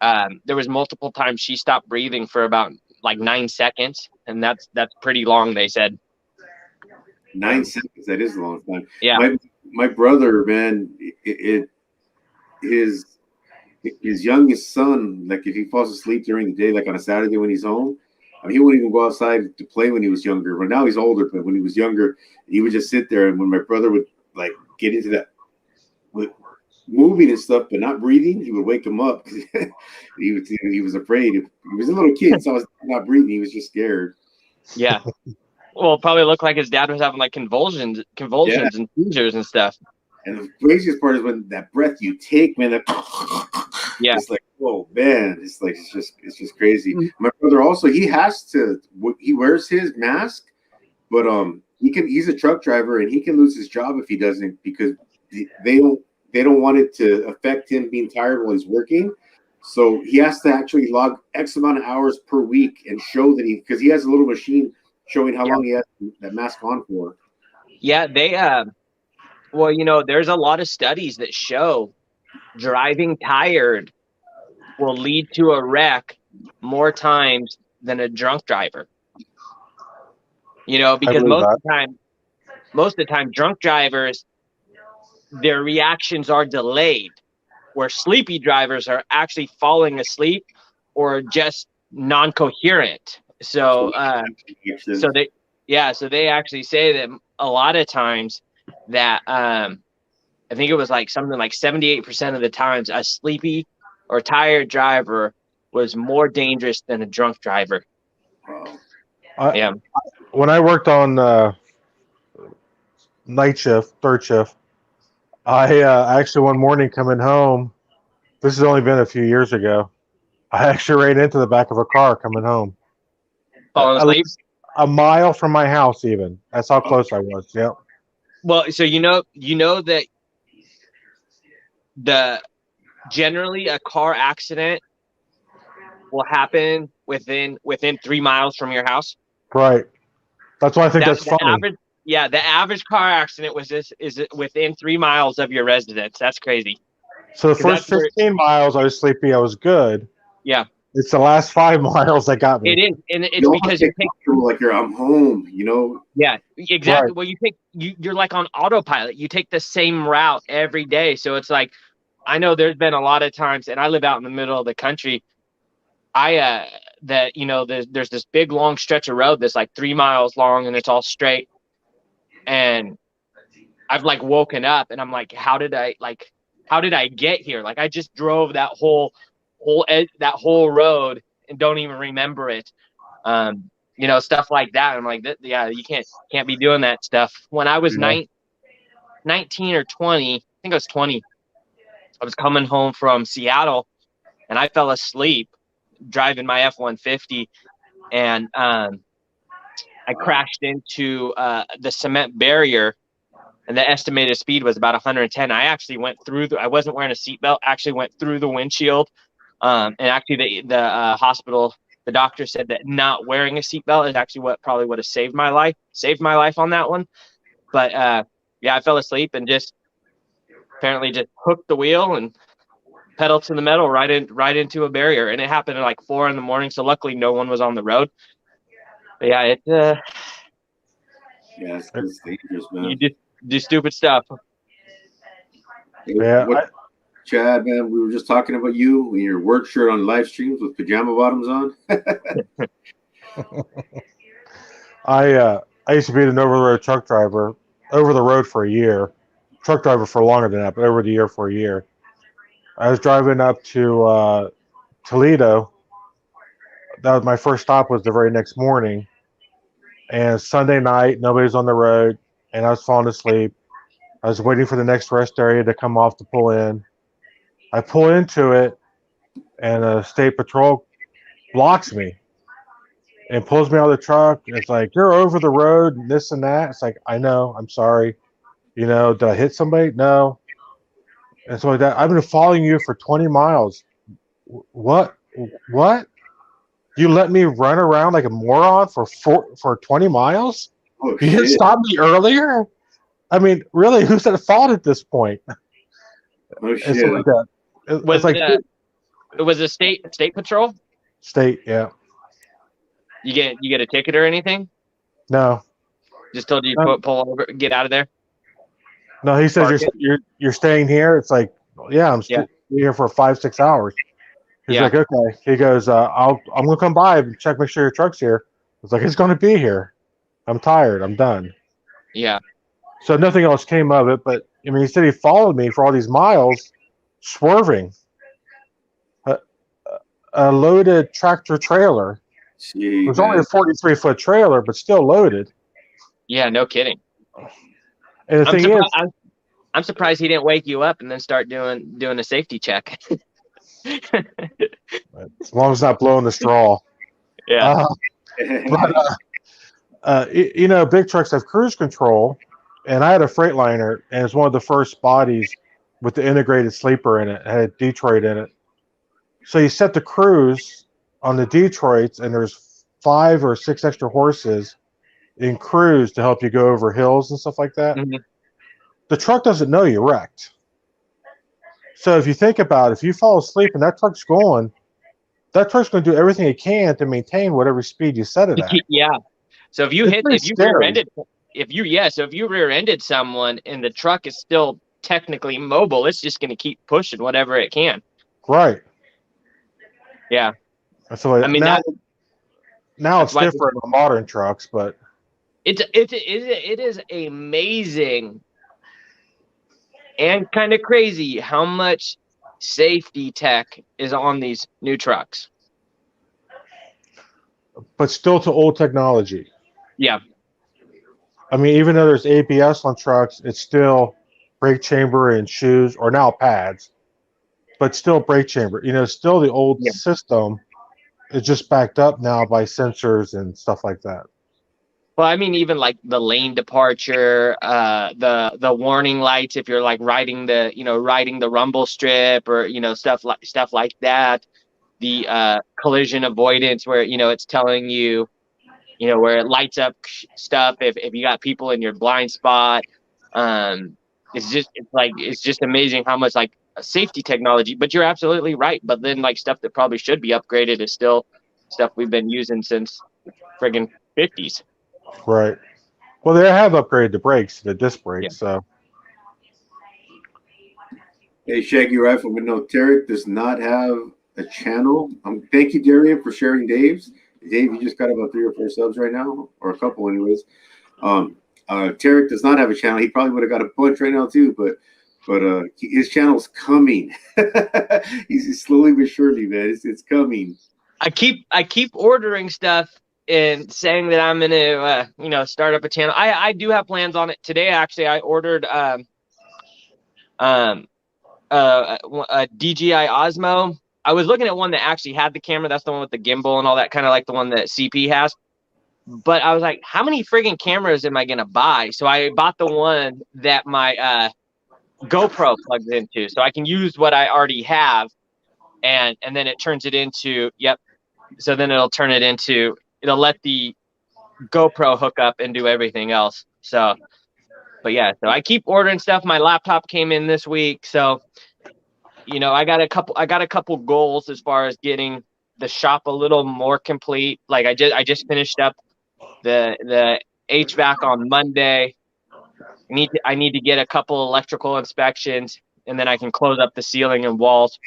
there was multiple times she stopped breathing for about 9 seconds, and that's pretty long, they said. 9 seconds, that is a long time. Yeah. My brother, man, his youngest son, if he falls asleep during the day, on a Saturday when he's home, he wouldn't even go outside to play when he was younger. But now he's older. But when he was younger, he would just sit there. And when my brother would get into that with moving and stuff, but not breathing, he would wake him up. he was afraid. He was a little kid, so I was not breathing. He was just scared. Yeah. Well, it probably looked like his dad was having convulsions and seizures and stuff. And the craziest part is when that breath you take, man. Yeah. It's oh man, it's just crazy. Mm-hmm. My brother also, he wears his mask, but he's a truck driver and he can lose his job if he doesn't, because they don't want it to affect him being tired while he's working. So he has to actually log X amount of hours per week and show that because he has a little machine showing how long he has that mask on for. Yeah, they well, there's a lot of studies that show driving tired will lead to a wreck more times than a drunk driver. Because most of the time, most of the time, drunk drivers, their reactions are delayed, where sleepy drivers are actually falling asleep or just non-coherent. So they actually say that a lot of times that I think it was like something like 78% of the times a sleepy or tired driver was more dangerous than a drunk driver. Wow. When I worked on night shift, third shift, I actually one morning coming home, this has only been a few years ago, I actually ran into the back of a car coming home. Falling asleep? A mile from my house even. That's how close I was. Yep. Well, so you know that generally a car accident will happen within 3 miles from your house. Right. That's why I think that's funny. Average, the average car accident is within 3 miles of your residence. That's crazy. So the first 15 miles I was sleepy, I was good. Yeah. It's the last 5 miles that got me. It is, and it's because you take like I'm home, you know. Yeah, exactly. Right. Well, you're like on autopilot. You take the same route every day, so it's like I know there's been a lot of times, and I live out in the middle of the country. There's this big long stretch of road that's like 3 miles long, and it's all straight. And I've like woken up, and I'm like, how did I get here? Like I just drove that whole road and don't even remember it. Stuff like that. I'm like, you can't be doing that stuff. When I was 19 or 20, I think I was 20, I was coming home from Seattle, and I fell asleep driving my F-150, and I crashed into the cement barrier, and the estimated speed was about 110. I actually went through I wasn't wearing a seatbelt, actually went through the windshield. And actually the hospital, the doctor said that not wearing a seatbelt is actually what probably would have saved my life on that one. But I fell asleep and just apparently just hooked the wheel and pedal to the metal right into a barrier. And it happened at like 4 a.m. So luckily no one was on the road. But yeah, it's dangerous, man. You just do stupid stuff. Yeah. Chad, man, we were just talking about you in your work shirt on live streams with pajama bottoms on. I used to be an over-the-road truck driver, over the road for a year. Truck driver for longer than that, but over the year for a year. I was driving up to Toledo. That was my first stop. Was the very next morning, and Sunday night, nobody's on the road, and I was falling asleep. I was waiting for the next rest area to come off to pull in. I pull into it, and a state patrol blocks me and pulls me out of the truck. It's like, you're over the road, and this and that. It's like, I know, I'm sorry. Did I hit somebody? No. And so like that, I've been following you for 20 miles. What? You let me run around like a moron for 20 miles? Oh, you didn't stop me earlier? I mean, really, who's at fault at this point? Oh shit! Like that. It was a state patrol. State, yeah. You get a ticket or anything? No. Just told you pull over, get out of there. No, he says you're staying here. It's like, yeah, I'm here for 5-6 hours. He's like, okay. He goes, I'm gonna come by and check, make sure your truck's here. It's like, it's gonna be here. I'm tired. I'm done. Yeah. So nothing else came of it, but I mean, he said he followed me for all these miles, swerving. A loaded tractor trailer. Gee, it was only a 43-foot trailer, but still loaded. Yeah, no kidding. And the thing is, I'm surprised he didn't wake you up and then start doing a safety check. As long as not blowing the straw. Yeah. Big trucks have cruise control, and I had a Freightliner, and it's one of the first bodies with the integrated sleeper in it. It had Detroit in it. So you set the cruise on the Detroits, and there's 5 or 6 extra horses in cruise to help you go over hills and stuff like that. Mm-hmm. The truck doesn't know you wrecked. So if you think about it, if you fall asleep and that truck's going to do everything it can to maintain whatever speed you set it at. Yeah. So if you rear-ended so if you rear-ended someone and the truck is still technically mobile, it's just going to keep pushing whatever it can. Right. Yeah. That's the way. I mean, now it's why- different on modern trucks, but it is amazing and kind of crazy how much safety tech is on these new trucks. still to old technology. Yeah. I mean, even though there's ABS on trucks, it's still brake chamber and shoes, or now pads, but still brake chamber. You know, still the old Yeah. system is just backed up now by sensors and stuff like that. Well, I mean, even like the lane departure, the warning lights if you're like riding the rumble strip, or stuff like that. The collision avoidance, where it's telling you, where it lights up stuff if you got people in your blind spot. It's just amazing how much like safety technology. But you're absolutely right. But then like stuff that probably should be upgraded is still stuff we've been using since friggin' 50s. Right. Well, they have upgraded the brakes, the disc brakes. So. Hey, Shaggy Rifleman, no, Tarek does not have a channel. Thank you, Darian, for sharing Dave's. Dave, you just got about 3 or 4 subs right now, or a couple, anyways. Tarek does not have a channel. He probably would have got a bunch right now too, but his channel's coming. He's slowly but surely, man. It's coming. I keep ordering stuff and saying that I'm gonna start up a channel. I do have plans on it. Today actually I ordered a DJI Osmo. I was looking at one that actually had the camera. That's the one with the gimbal and all that, kind of like the one that CP has. But I was like, how many friggin' cameras am I gonna buy? So I bought the one that my GoPro plugs into, so I can use what I already have, and then it turns it into So then it'll let the GoPro hook up and do everything else. So I keep ordering stuff. My laptop came in this week, so I got a couple goals as far as getting the shop a little more complete. Like I just finished up the HVAC on Monday. I need to get a couple electrical inspections, and then I can close up the ceiling and walls,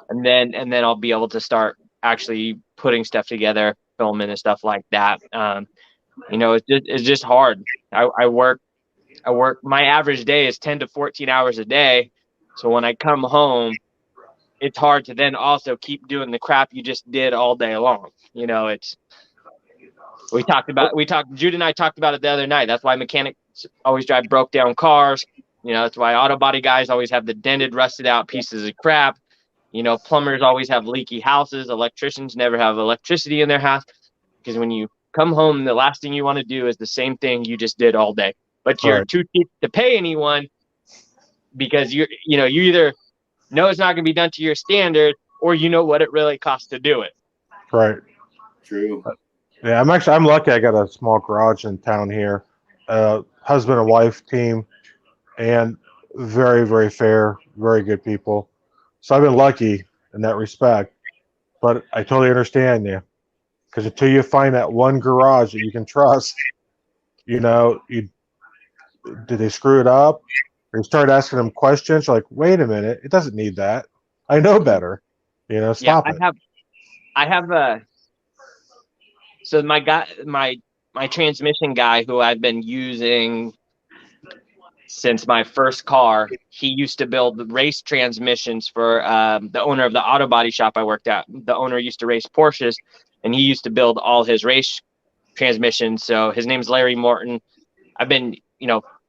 and then I'll be able to start actually putting stuff together, filming and stuff like that. It's just hard. I work. My average day is 10 to 14 hours a day. So when I come home, it's hard to then also keep doing the crap you just did all day long. Jude and I talked about it the other night. That's why mechanics always drive broke down cars. That's why auto body guys always have the dented, rusted out pieces of crap. Plumbers always have leaky houses. Electricians never have electricity in their house, because when you come home, the last thing you want to do is the same thing you just did all day. But you're too cheap to pay anyone, because you either know it's not going to be done to your standard, or what it really costs to do it. Right. True. Yeah, I'm lucky. I got a small garage in town here. Husband and wife team, and very, very fair, very good people. So I've been lucky in that respect. But I totally understand you, because until you find that one garage that you can trust, did they screw it up? Or you start asking them questions. You're like, wait a minute, it doesn't need that. I know better. Stop it. I have so my transmission guy, who I've been using since my first car, he used to build race transmissions for the owner of the auto body shop I worked at. The owner used to race Porsches, and he used to build all his race transmissions. So his name's Larry Morton. I've been,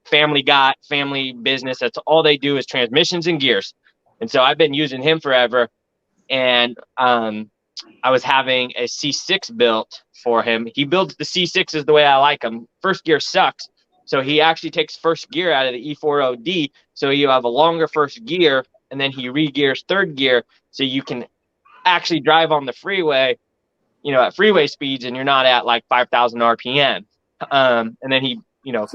family business. That's all they do is transmissions and gears. And so I've been using him forever. And I was having a C6 built for him. He builds the C6s the way I like them. First gear sucks. So he actually takes first gear out of the E40D. So you have a longer first gear, and then he re-gears third gear, so you can actually drive on the freeway, at freeway speeds, and you're not at like 5,000 RPM. And then he,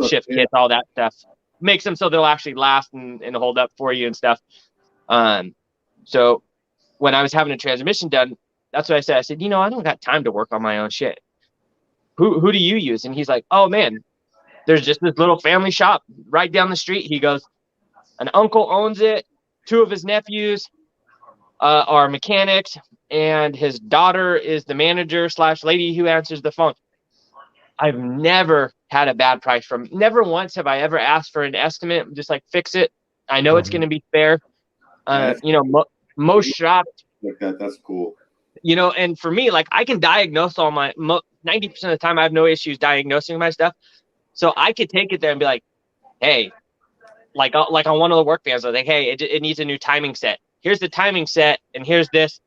shift kits, all that stuff, makes them so they'll actually last and hold up for you and stuff. So when I was having a transmission done, that's what I said. I said, I don't got time to work on my own shit. Who do you use? And he's like, oh man, there's just this little family shop right down the street. He goes, an uncle owns it. 2 of his nephews are mechanics, and his daughter is the manager / lady who answers the phone. I've never had a bad price from. Never once have I ever asked for an estimate. I'm just like, fix it. I know it's going to be fair. Most shops like that. That's cool. And for me, like, I can diagnose all my 90% of the time. I have no issues diagnosing my stuff, so I could take it there and be like, hey, like on one of the work bands, I was like, hey, it needs a new timing set. Here's the timing set, and here's this,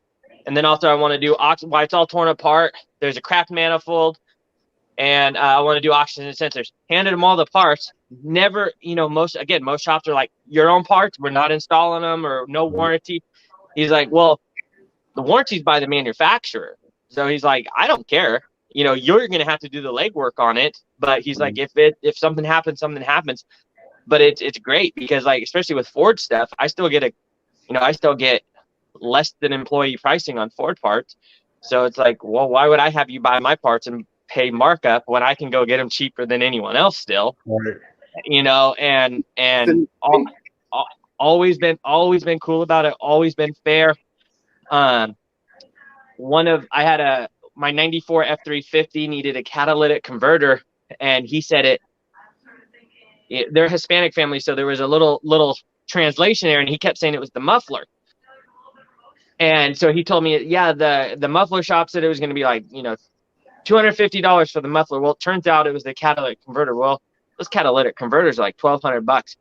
and then also I want to do why it's all torn apart. There's a cracked manifold, and I want to do oxygen sensors. Handed him all the parts. Never, most shops are like, your own parts. We're not installing them, or no warranty. He's like, well, the warranty's by the manufacturer. So he's like, I don't care. You're going to have to do the legwork on it. But he's like, if something happens, something happens. But it's great because, like, especially with Ford stuff, I still get less than employee pricing on Ford parts. So it's like, well, why would I have you buy my parts and pay markup when I can go get them cheaper than anyone else still? Right. And always been cool about it. Always been fair. I had my 94 F350 needed a catalytic converter, and he said they're a Hispanic family, so there was a little translation there, and he kept saying it was the muffler. And so he told me, yeah, the muffler shop said it was going to be like, $250 for the muffler. Well, it turns out it was the catalytic converter. Well, those catalytic converters are like $1,200.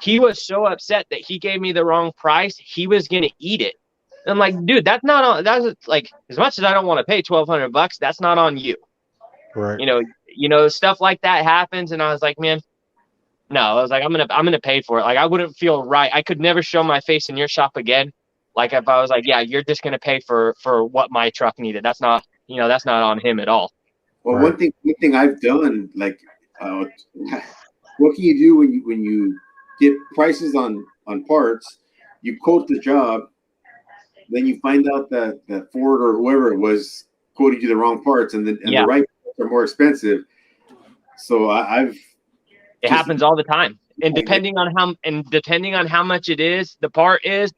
He was so upset that he gave me the wrong price. He was going to eat it. I'm like, dude, that's like, as much as I don't want to pay $1,200, that's not on you. Right. Stuff like that happens. And I was like, man, no, I was like, I'm going to pay for it. Like, I wouldn't feel right. I could never show my face in your shop again. Like, if I was like, yeah, you're just going to pay for what my truck needed. That's not on him at all. Well, right. One thing I've done, like, what can you do when you get prices on parts? You quote the job, then you find out that Ford or whoever it was quoted you the wrong parts, and the right parts are more expensive. So it happens all the time, and depending on how much it is, the part is,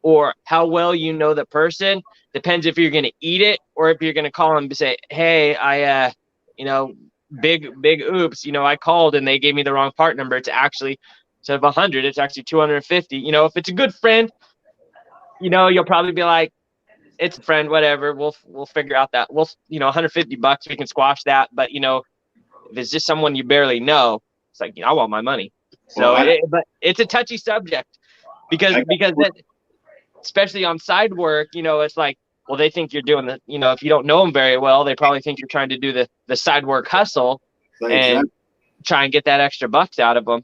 or how well you know the person, depends if you're going to eat it or if you're going to call them and say, hey, big oops, I called and they gave me the wrong part number. It's actually, instead of 100, it's actually 250. If it's a good friend, you'll probably be like, it's a friend, whatever. We'll figure out that. $150, we can squash that. But, if it's just someone you barely know, it's like, I want my money. So, but it's a touchy subject because especially on side work, it's like, well, they think you're doing if you don't know them very well, they probably think you're trying to do the side work hustle and try and get that extra bucks out of them.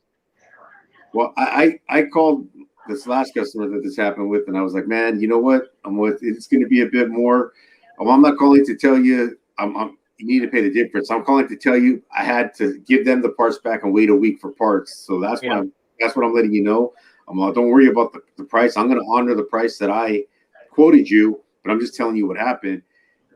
Well, I called this last customer that this happened with, and I was like, man, you know what? It's going to be a bit more. I'm not calling to tell you you need to pay the difference. I'm calling to tell you I had to give them the parts back and wait a week for parts. So that's what I'm letting you know. Don't worry about the price. I'm going to honor the price that I quoted you, but I'm just telling you what happened.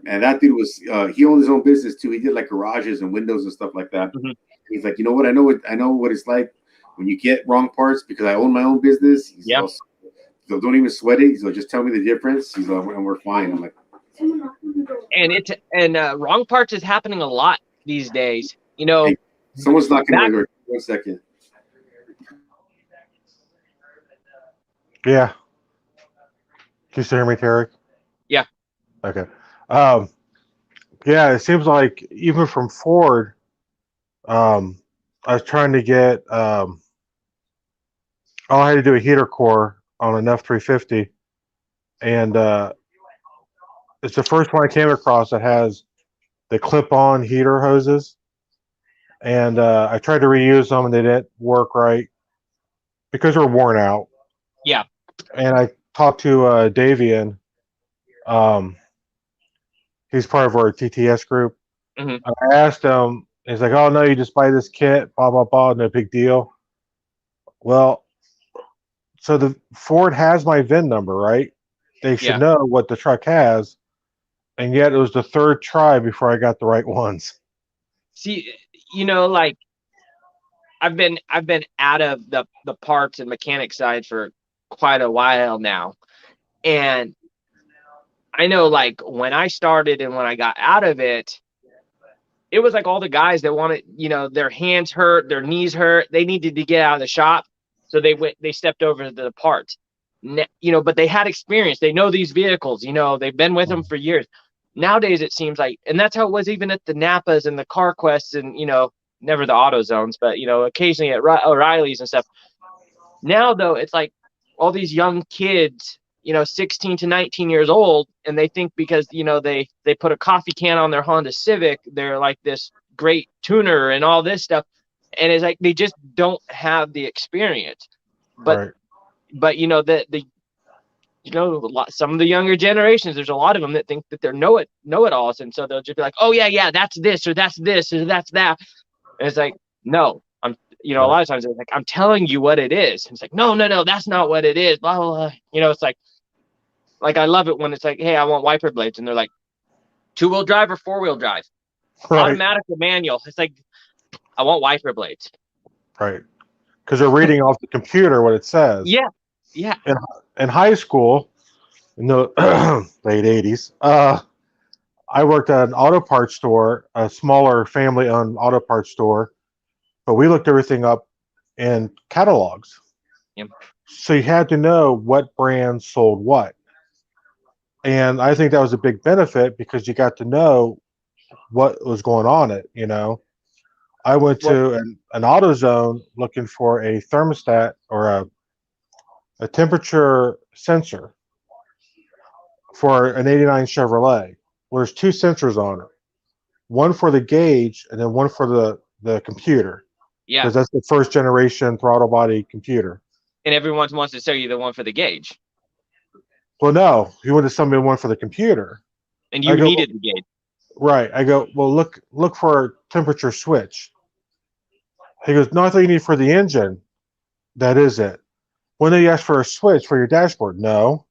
And that dude was he owned his own business too. He did like garages and windows and stuff like that. Mm-hmm. He's like, you know what? I know what it's like when you get wrong parts because I own my own business. So don't even sweat it. So just tell me the difference. He's like, and we're fine. I'm like, and wrong parts is happening a lot these days. Hey, someone's knocking on my door. 1 second. Yeah. Can you still hear me, Tarek? Yeah. Okay. Yeah, it seems like even from Ford, I was trying to get I had to do a heater core on an F350, and it's the first one I came across that has the clip-on heater hoses, and I tried to reuse them and they didn't work right because they're worn out. Yeah. And I talked to Davian. He's part of our TTS group. Mm-hmm. I asked him, he's like, oh, no, you just buy this kit, blah, blah, blah, no big deal. Well, so the Ford has my VIN number, right? They should know what the truck has. And yet it was the third try before I got the right ones. See, like, I've been out of the parts and mechanic side for quite a while now, and I know like when I started and when I got out of it, it was like all the guys that wanted, their hands hurt, their knees hurt, they needed to get out of the shop, so they stepped over to the parts, but they had experience, they know these vehicles, they've been with them for years. Nowadays it seems like, and that's how it was even at the Napas and the CarQuests and never the AutoZones, but occasionally at O'Reilly's and stuff. Now though, it's like all these young kids, 16 to 19 years old, and they think because they put a coffee can on their Honda Civic, they're like this great tuner and all this stuff, and it's like they just don't have the experience. But Right. but some of the younger generations, there's a lot of them that think that they're know-it-alls, and so they'll just be like, oh yeah, that's this or that's this or that's that, and it's like, no, a lot of times they're like, I'm telling you what it is. And it's like, no, that's not what it is. Blah, blah, blah. It's like I love it when it's like, hey, I want wiper blades, and they're like, 2-wheel drive or 4-wheel drive, Right. automatic or manual. It's like, I want wiper blades. Right. Because they're reading off the computer what it says. Yeah. In high school, in the late 80s, I worked at an auto parts store, a smaller family-owned auto parts store, but we looked everything up in catalogs. Yep. So you had to know what brands sold what. And I think that was a big benefit because you got to know what was going on I went to an AutoZone looking for a thermostat or a temperature sensor for an 89 Chevrolet. Well, there's 2 sensors on it. One for the gauge and then one for the computer. Yeah. Because that's the first generation throttle body computer. And everyone wants to sell you the one for the gauge. Well, no, he wanted to sell me one for the computer. And you needed the gauge. Right. I go, well, look for a temperature switch. He goes, no, I thought you need for the engine. That is it. When they ask for a switch for your dashboard, no.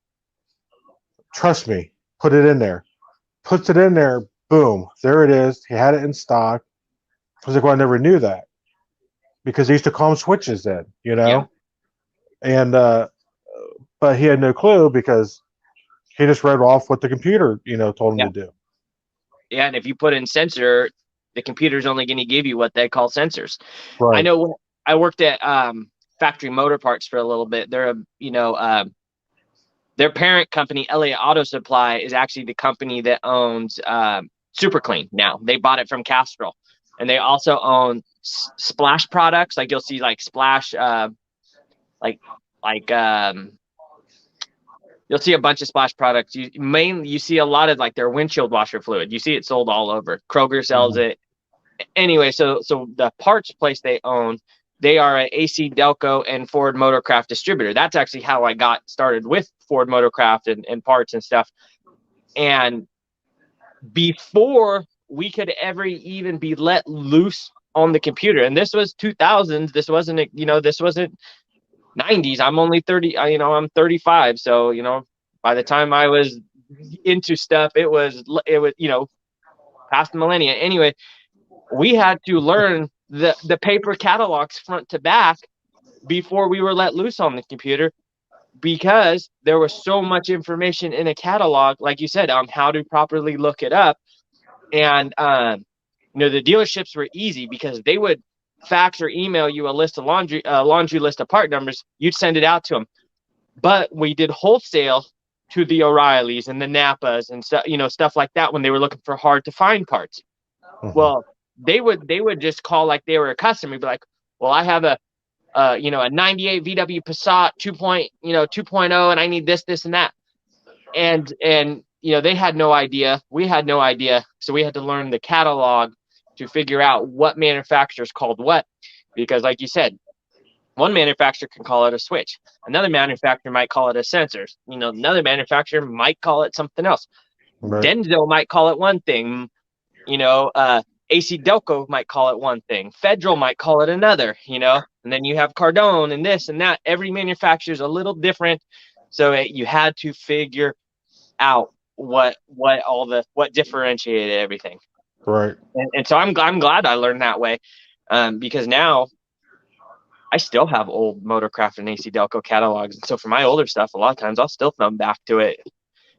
Trust me, put it in there. Puts it in there, boom, there it is. He had it in stock. I was like, well, I never knew that. Because they used to call them switches then, Yeah. And but he had no clue because he just read off what the computer, told him to do. Yeah, and if you put in sensor, the computer's only going to give you what they call sensors. Right. I know when I worked at Factory Motor Parts for a little bit. They're their parent company, Elliott Auto Supply, is actually the company that owns Super Clean now. They bought it from Castrol, and they also own Splash products. Like you'll see like Splash, you'll see a bunch of Splash products. You see a lot of like their windshield washer fluid. You see it sold all over. Kroger sells it. Anyway, so the parts place they own, they are an AC Delco and Ford Motorcraft distributor. That's actually how I got started with Ford Motorcraft and parts and stuff. And before we could ever even be let loose on the computer, and this was 2000s, this wasn't 90s. I'm only 30, I'm 35. So, by the time I was into stuff, it was, past the millennia. Anyway, we had to learn the paper catalogs front to back before we were let loose on the computer, because there was so much information in a catalog, like you said, on how to properly look it up. And, the dealerships were easy because they would fax or email you a list of laundry list of part numbers. You'd send it out to them. But we did wholesale to the O'Reillys and the Napas and stuff like that when they were looking for hard to find parts. Mm-hmm. Well, they would just call like they were a customer. Be like, well, I have a 98 VW Passat 2.0, and I need this, and that. And they had no idea. We had no idea. So we had to learn the catalog to figure out what manufacturers called what, because like you said, one manufacturer can call it a switch. Another manufacturer might call it a sensor. Another manufacturer might call it something else. Right. Denso might call it one thing. AC Delco might call it one thing. Federal might call it another, and then you have Cardone and this and that. Every manufacturer is a little different. So you had to figure out what differentiated everything. Right. And so I'm glad I learned that way, because now I still have old Motorcraft and AC Delco catalogs. And so for my older stuff, a lot of times I'll still thumb back to it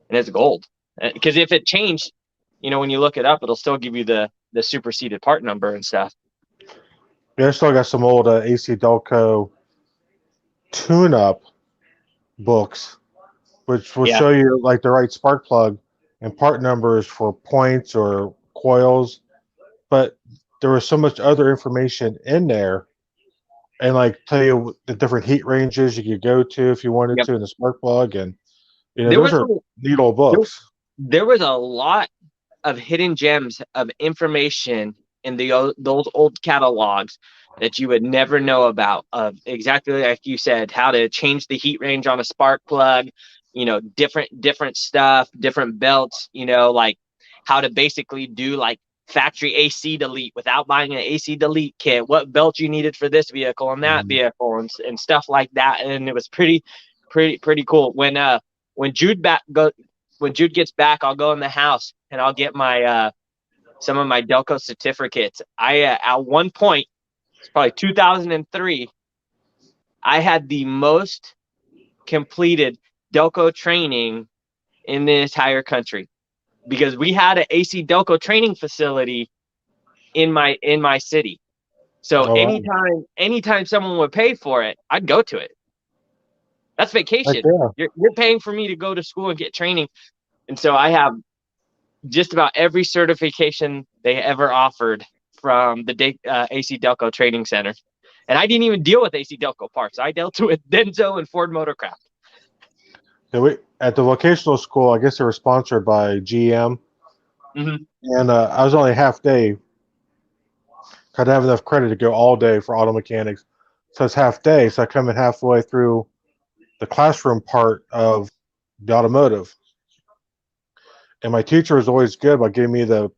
and it's gold. Because if it changed, when you look it up, it'll still give you the superseded part number and stuff. Yeah, I still got some old AC Delco tune-up books, which will show you like the right spark plug and part numbers for points or coils. But there was so much other information in there, and like tell you the different heat ranges you could go to if you wanted to in the spark plug, and those are neat old books. There was a lot of hidden gems of information in those old catalogs that you would never know about, of exactly like you said, how to change the heat range on a spark plug, different stuff, different belts, like how to basically do like factory AC delete without buying an AC delete kit, what belt you needed for this vehicle and that vehicle and stuff like that. And it was pretty cool. When Jude gets back, I'll go in the house and I'll get my some of my Delco certificates. I at one point, it's probably 2003, I had the most completed Delco training in the entire country, because we had an AC Delco training facility in my city. So anytime someone would pay for it, I'd go to it. That's vacation. You're paying for me to go to school and get training. And so I have just about every certification they ever offered from the AC Delco Training Center. And I didn't even deal with AC Delco parts. I dealt with Denso and Ford Motorcraft. Yeah, at the vocational school, I guess they were sponsored by GM. Mm-hmm. And I was only half day. I didn't have enough credit to go all day for auto mechanics. So it's half day. So I come in halfway through the classroom part of the automotive. And my teacher was always good about giving me the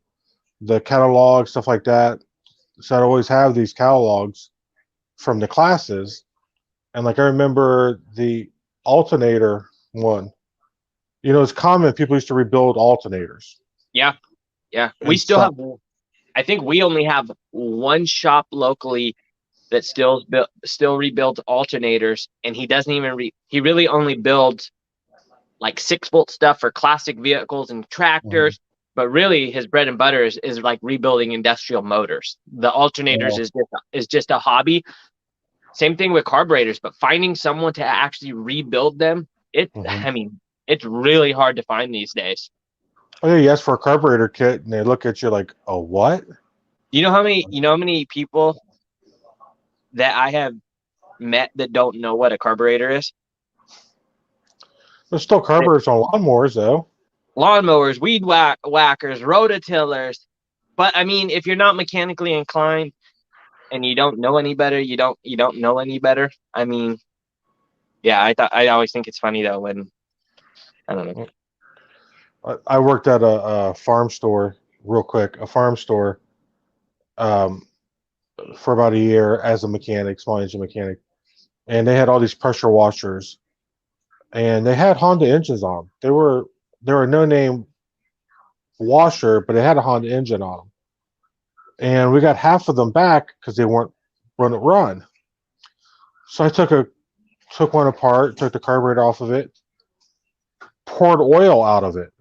catalog, stuff like that. So I'd always have these catalogs from the classes. And like I remember the alternator one. It's common, people used to rebuild alternators. Yeah. We still have, I think we only have one shop locally that still rebuilds alternators, and he doesn't even he really only builds like 6-volt stuff for classic vehicles and tractors. But really his bread and butter is like rebuilding industrial motors. The alternators is just a hobby. Same thing with carburetors, but finding someone to actually rebuild them, I mean, it's really hard to find these days. Oh yeah, you ask for a carburetor kit and they look at you like, oh, what? You know how many people that I have met that don't know what a carburetor is? There's still carburetors on lawnmowers, though. Lawnmowers, weed whackers, rototillers. But I mean, if you're not mechanically inclined and you don't know any better, you don't know any better. I mean, yeah, I always think it's funny though when, I don't know. I worked at a farm store, real quick, for about a year as a mechanic, small engine mechanic, and they had all these pressure washers, and they had Honda engines on them. They were a no-name washer, but they had a Honda engine on them, and we got half of them back because they weren't run. So I took one apart, took the carburetor off of it, poured oil out of it.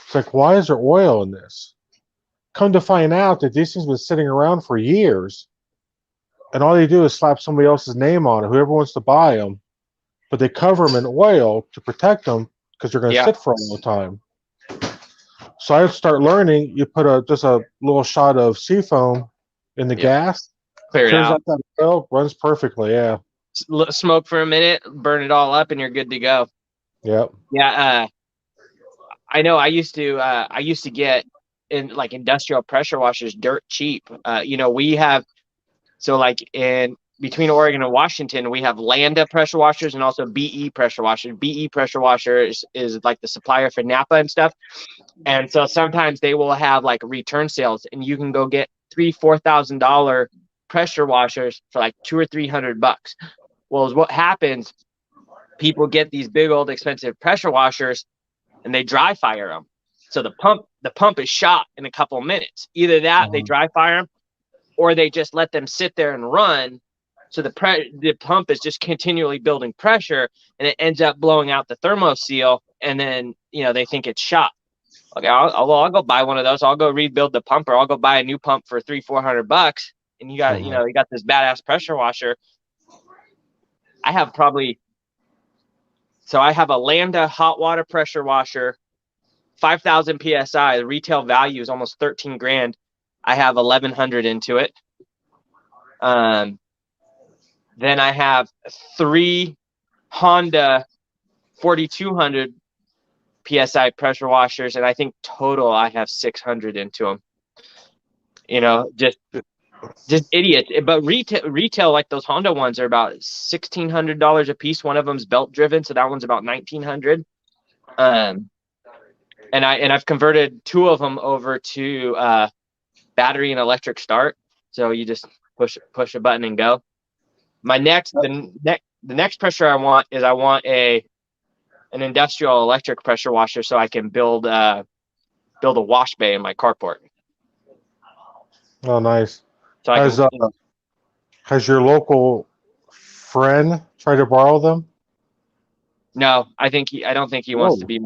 It's like, why is there oil in this? Come to find out that these things have been sitting around for years, and all they do is slap somebody else's name on it, whoever wants to buy them, but they cover them in oil to protect them because they're going to sit for a long time. So I start learning. You put just a little shot of seafoam in the gas. Clear it out. That oil runs perfectly. Yeah. Smoke for a minute, burn it all up, and you're good to go. Yep. Yeah. I know. I used to get in like industrial pressure washers dirt cheap. We have, so like in between Oregon and Washington, we have Landa pressure washers and also BE pressure washers. BE pressure washers is like the supplier for Napa and stuff. And so sometimes they will have like return sales, and you can go get $3,000-$4,000 pressure washers for like $200 or $300. Well, what happens? People get these big old expensive pressure washers, and they dry fire them. So the pump is shot in a couple of minutes. Either that, they dry fire them, or they just let them sit there and run So the pump is just continually building pressure, and it ends up blowing out the thermo seal, and then they think it's shot. Okay, I'll go buy one of those. I'll go rebuild the pump, or I'll go buy a new pump for $300-400, and you got you got this badass pressure washer. I have a Lambda hot water pressure washer, 5,000 psi. The retail value is almost 13 grand. I have 1,100 into it. Then I have 3 Honda 4,200 psi pressure washers, and I think total I have 600 into them. Just idiots. But retail like those Honda ones are about $1,600 a piece. One of them's belt driven, so that one's about $1,900. And I've converted 2 of them over to battery and electric start. So you just push a button and go. The next pressure I want an industrial electric pressure washer, so I can build a wash bay in my carport. Oh, nice. So has your local friend tried to borrow them? No, I don't think he wants to be.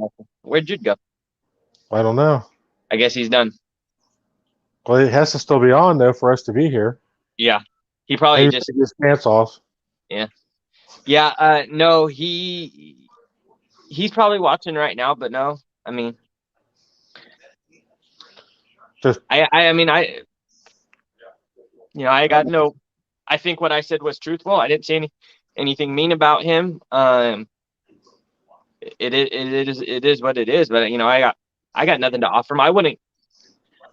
Where'd Jude go? I don't know. I guess he's done. Well, it has to still be on though for us to be here. Yeah, he probably Maybe just take his pants off. Yeah. No, he's probably watching right now, but no, I mean, I got no. I think what I said was truthful. I didn't say anything mean about him. It is what it is. But I got nothing to offer him. I'm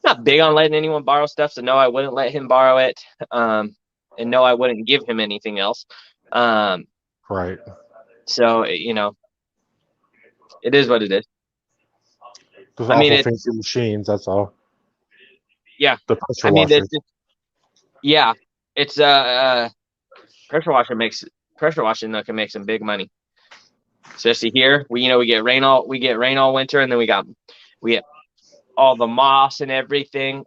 not big on letting anyone borrow stuff, so no, I wouldn't let him borrow it. And no, I wouldn't give him anything else. Right. So it is what it is. Those awful fancy machines. That's all. Yeah. The pressure washer. It's pressure washing can make some big money. Especially here, we get rain all winter, and then we get all the moss and everything.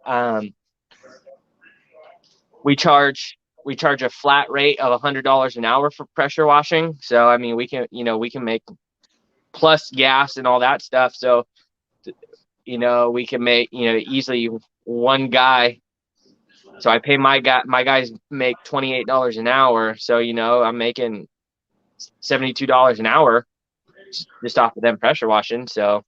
We charge a flat rate of $100 an hour for pressure washing. So I mean, we can make plus gas and all that stuff. So we can make easily one guy. So I pay my guys make $28 an hour. So I'm making $72 an hour just off of them pressure washing. So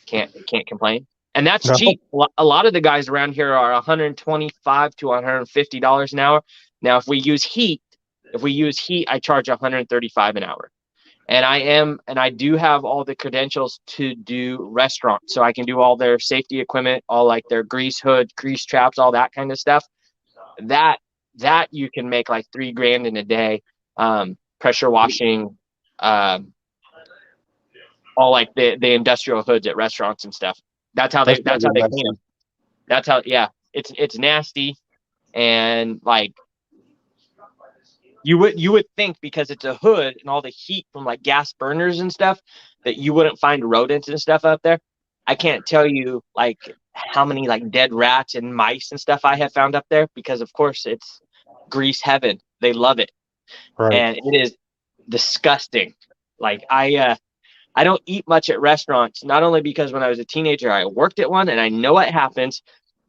can't complain. And that's cheap. A lot of the guys around here are $125 to $150 an hour. Now, if we use heat, I charge $135 an hour. And I do have all the credentials to do restaurants. So I can do all their safety equipment, all like their grease hood, grease traps, all that kind of stuff. That you can make like $3 grand in a day. Pressure washing, all like the industrial hoods at restaurants and stuff. That's how they clean them. That's how, it's nasty. And like, you would think because it's a hood and all the heat from like gas burners and stuff that you wouldn't find rodents and stuff up there. I can't tell you like how many like dead rats and mice and stuff I have found up there, because of course it's grease heaven. They love it. Right. And it is disgusting. Like I don't eat much at restaurants, not only because when I was a teenager I worked at one and I know what happens,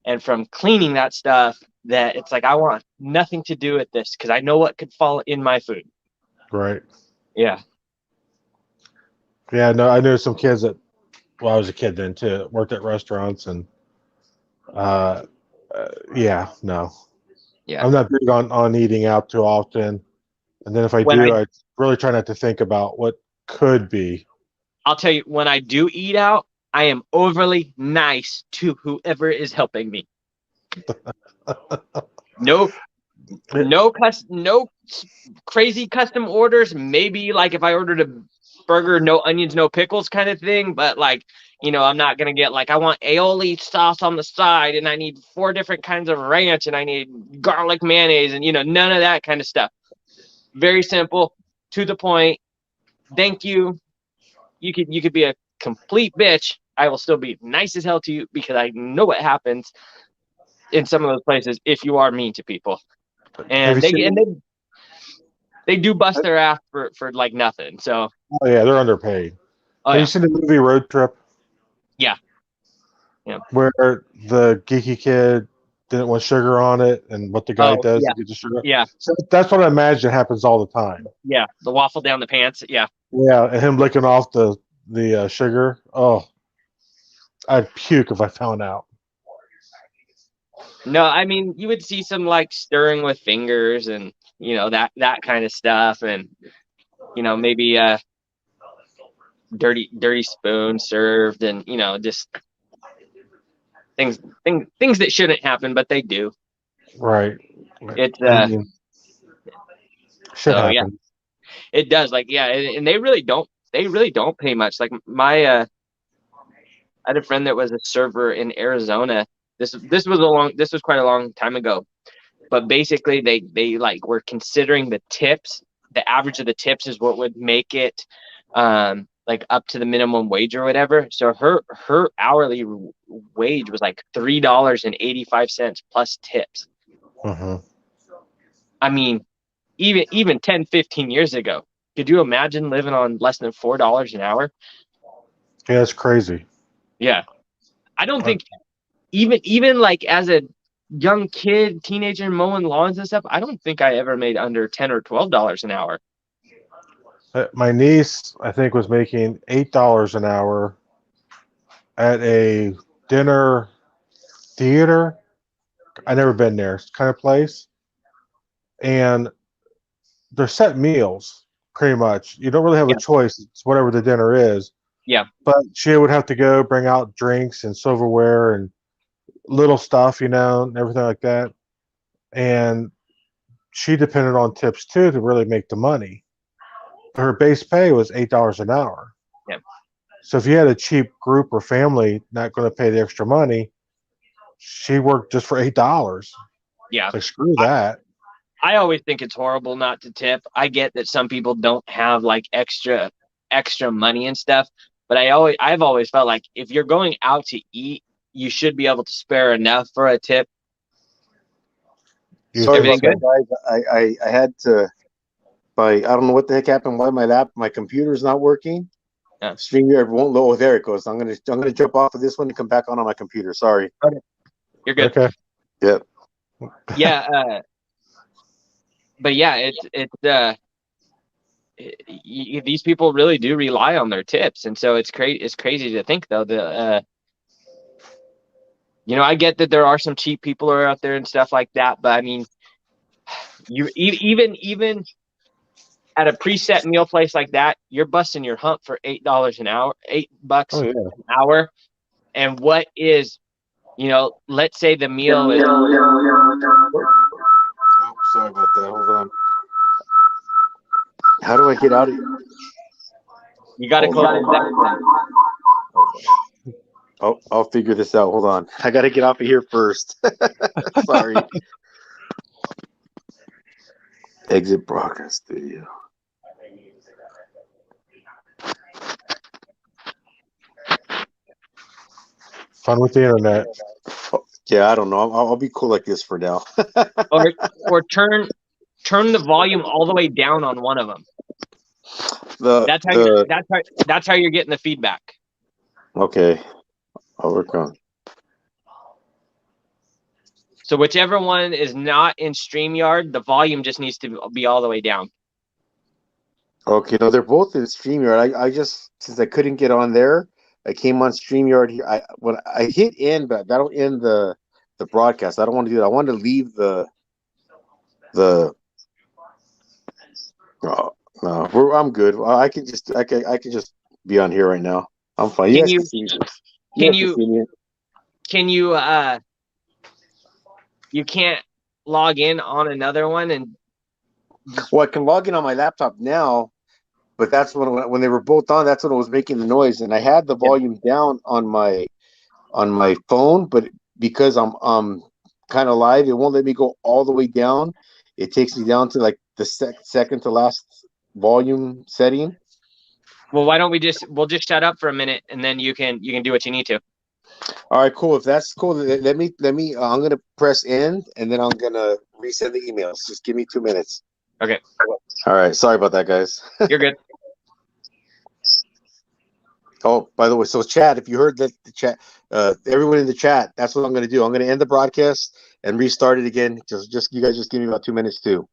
and from cleaning that stuff, that it's like I want nothing to do with this because I know what could fall in my food. Right. Yeah. Yeah. No, I knew some kids that. Well, I was a kid then too. Worked at restaurants and. Yeah. No. Yeah. I'm not big on eating out too often, and then if I I really try not to think about what could be. I'll tell you, when I do eat out, I am overly nice to whoever is helping me. No crazy custom orders. Maybe like if I ordered a burger, no onions, no pickles kind of thing. But like, I'm not going to get like, I want aioli sauce on the side and I need 4 different kinds of ranch and I need garlic mayonnaise and, none of that kind of stuff. Very simple, to the point. Thank you. You could be a complete bitch. I will still be nice as hell to you because I know what happens in some of those places if you are mean to people. And they do bust their ass for like nothing. So Oh yeah, they're underpaid. oh Have yeah, you seen the movie Road Trip? Yeah. Yeah. Where the geeky kid didn't want sugar on it, and what the guy oh does yeah, to get the sugar. yeah, So that's what I imagine happens all the time. yeah. The waffle down the pants. Yeah. Yeah, and him licking off the sugar. Oh, I'd puke if I found out. No, I mean you would see some like stirring with fingers and that kind of stuff, and maybe dirty spoon served, and just things that shouldn't happen, but they do. Right. It's I mean, shit so yeah, happens. it does. Like yeah, and they really don't pay much. Like my I had a friend that was a server in Arizona. This was quite a long time ago, but basically they like were considering the tips. The average of the tips is what would make it like up to the minimum wage or whatever. So her hourly wage was like $3.85 plus tips. Mm-hmm. I mean, even 10, 15 years ago, could you imagine living on less than $4 an hour? Yeah, it's crazy. Yeah. I don't think even like as a young kid, teenager mowing lawns and stuff, I don't think I ever made under $10 or $12 an hour. My niece, I think, was making $8 an hour at a dinner theater. I never been there, kind of place, and they're set meals pretty much. You don't really have Yeah. a choice. It's whatever the dinner is. Yeah. But she would have to go bring out drinks and silverware and little stuff, and everything like that. And she depended on tips too to really make the money. Her base pay was $8 an hour. Yeah. So if you had a cheap group or family not going to pay the extra money, she worked just for $8. Yeah. Like screw that. I always think it's horrible not to tip. I get that some people don't have like extra money and stuff, but I've always felt like if you're going out to eat, you should be able to spare enough for a tip. Sorry about Everything that, guys. I had to. I don't know what the heck happened. Why my computer's not working? Yeah. StreamYard won't load. Oh, there it goes. I'm gonna jump off of this one and come back on my computer. Sorry. You're good. Okay. Yep. Yeah. But yeah, these people really do rely on their tips, and so it's crazy to think though that I get that there are some cheap people who are out there and stuff like that, but I mean, you even at a preset meal place like that, you're busting your hump for $8 an hour, $8 Oh, yeah. an hour, and what is, let's say the meal is. Oh, sorry about that. Hold on. How do I get out of here? You got to close that. Oh, I'll figure this out. Hold on. I got to get off of here first. Sorry. Exit broadcast studio. Fun with the internet. Yeah, I don't know. I'll be cool like this for now. or turn the volume all the way down on one of them. That's how you're getting the feedback. Okay, I'll work on. So whichever one is not in StreamYard, the volume just needs to be all the way down. Okay, no, they're both in StreamYard. I just, since I couldn't get on there, I came on StreamYard here. When I hit end, but that'll end the broadcast. I don't want to do that. I want to leave the. Oh, no, I'm good. I can just be on here right now. I'm fine. You can't log in on another one and. Well, I can log in on my laptop now, but that's when they were both on. That's when it was making the noise, and I had the volume down on my phone, but because I'm kind of live, it won't let me go all the way down. It takes me down to like the second to last volume setting. Well, why don't we'll just shut up for a minute, and then you can do what you need to. All right, cool. If that's cool, let me. I'm gonna press end, and then I'm gonna resend the emails. Just give me 2 minutes. Okay. All right. Sorry about that, guys. You're good. Oh, by the way, so chat, if you heard that the chat, everyone in the chat, that's what I'm going to do. I'm going to end the broadcast and restart it again. Just you guys just give me about 2 minutes too.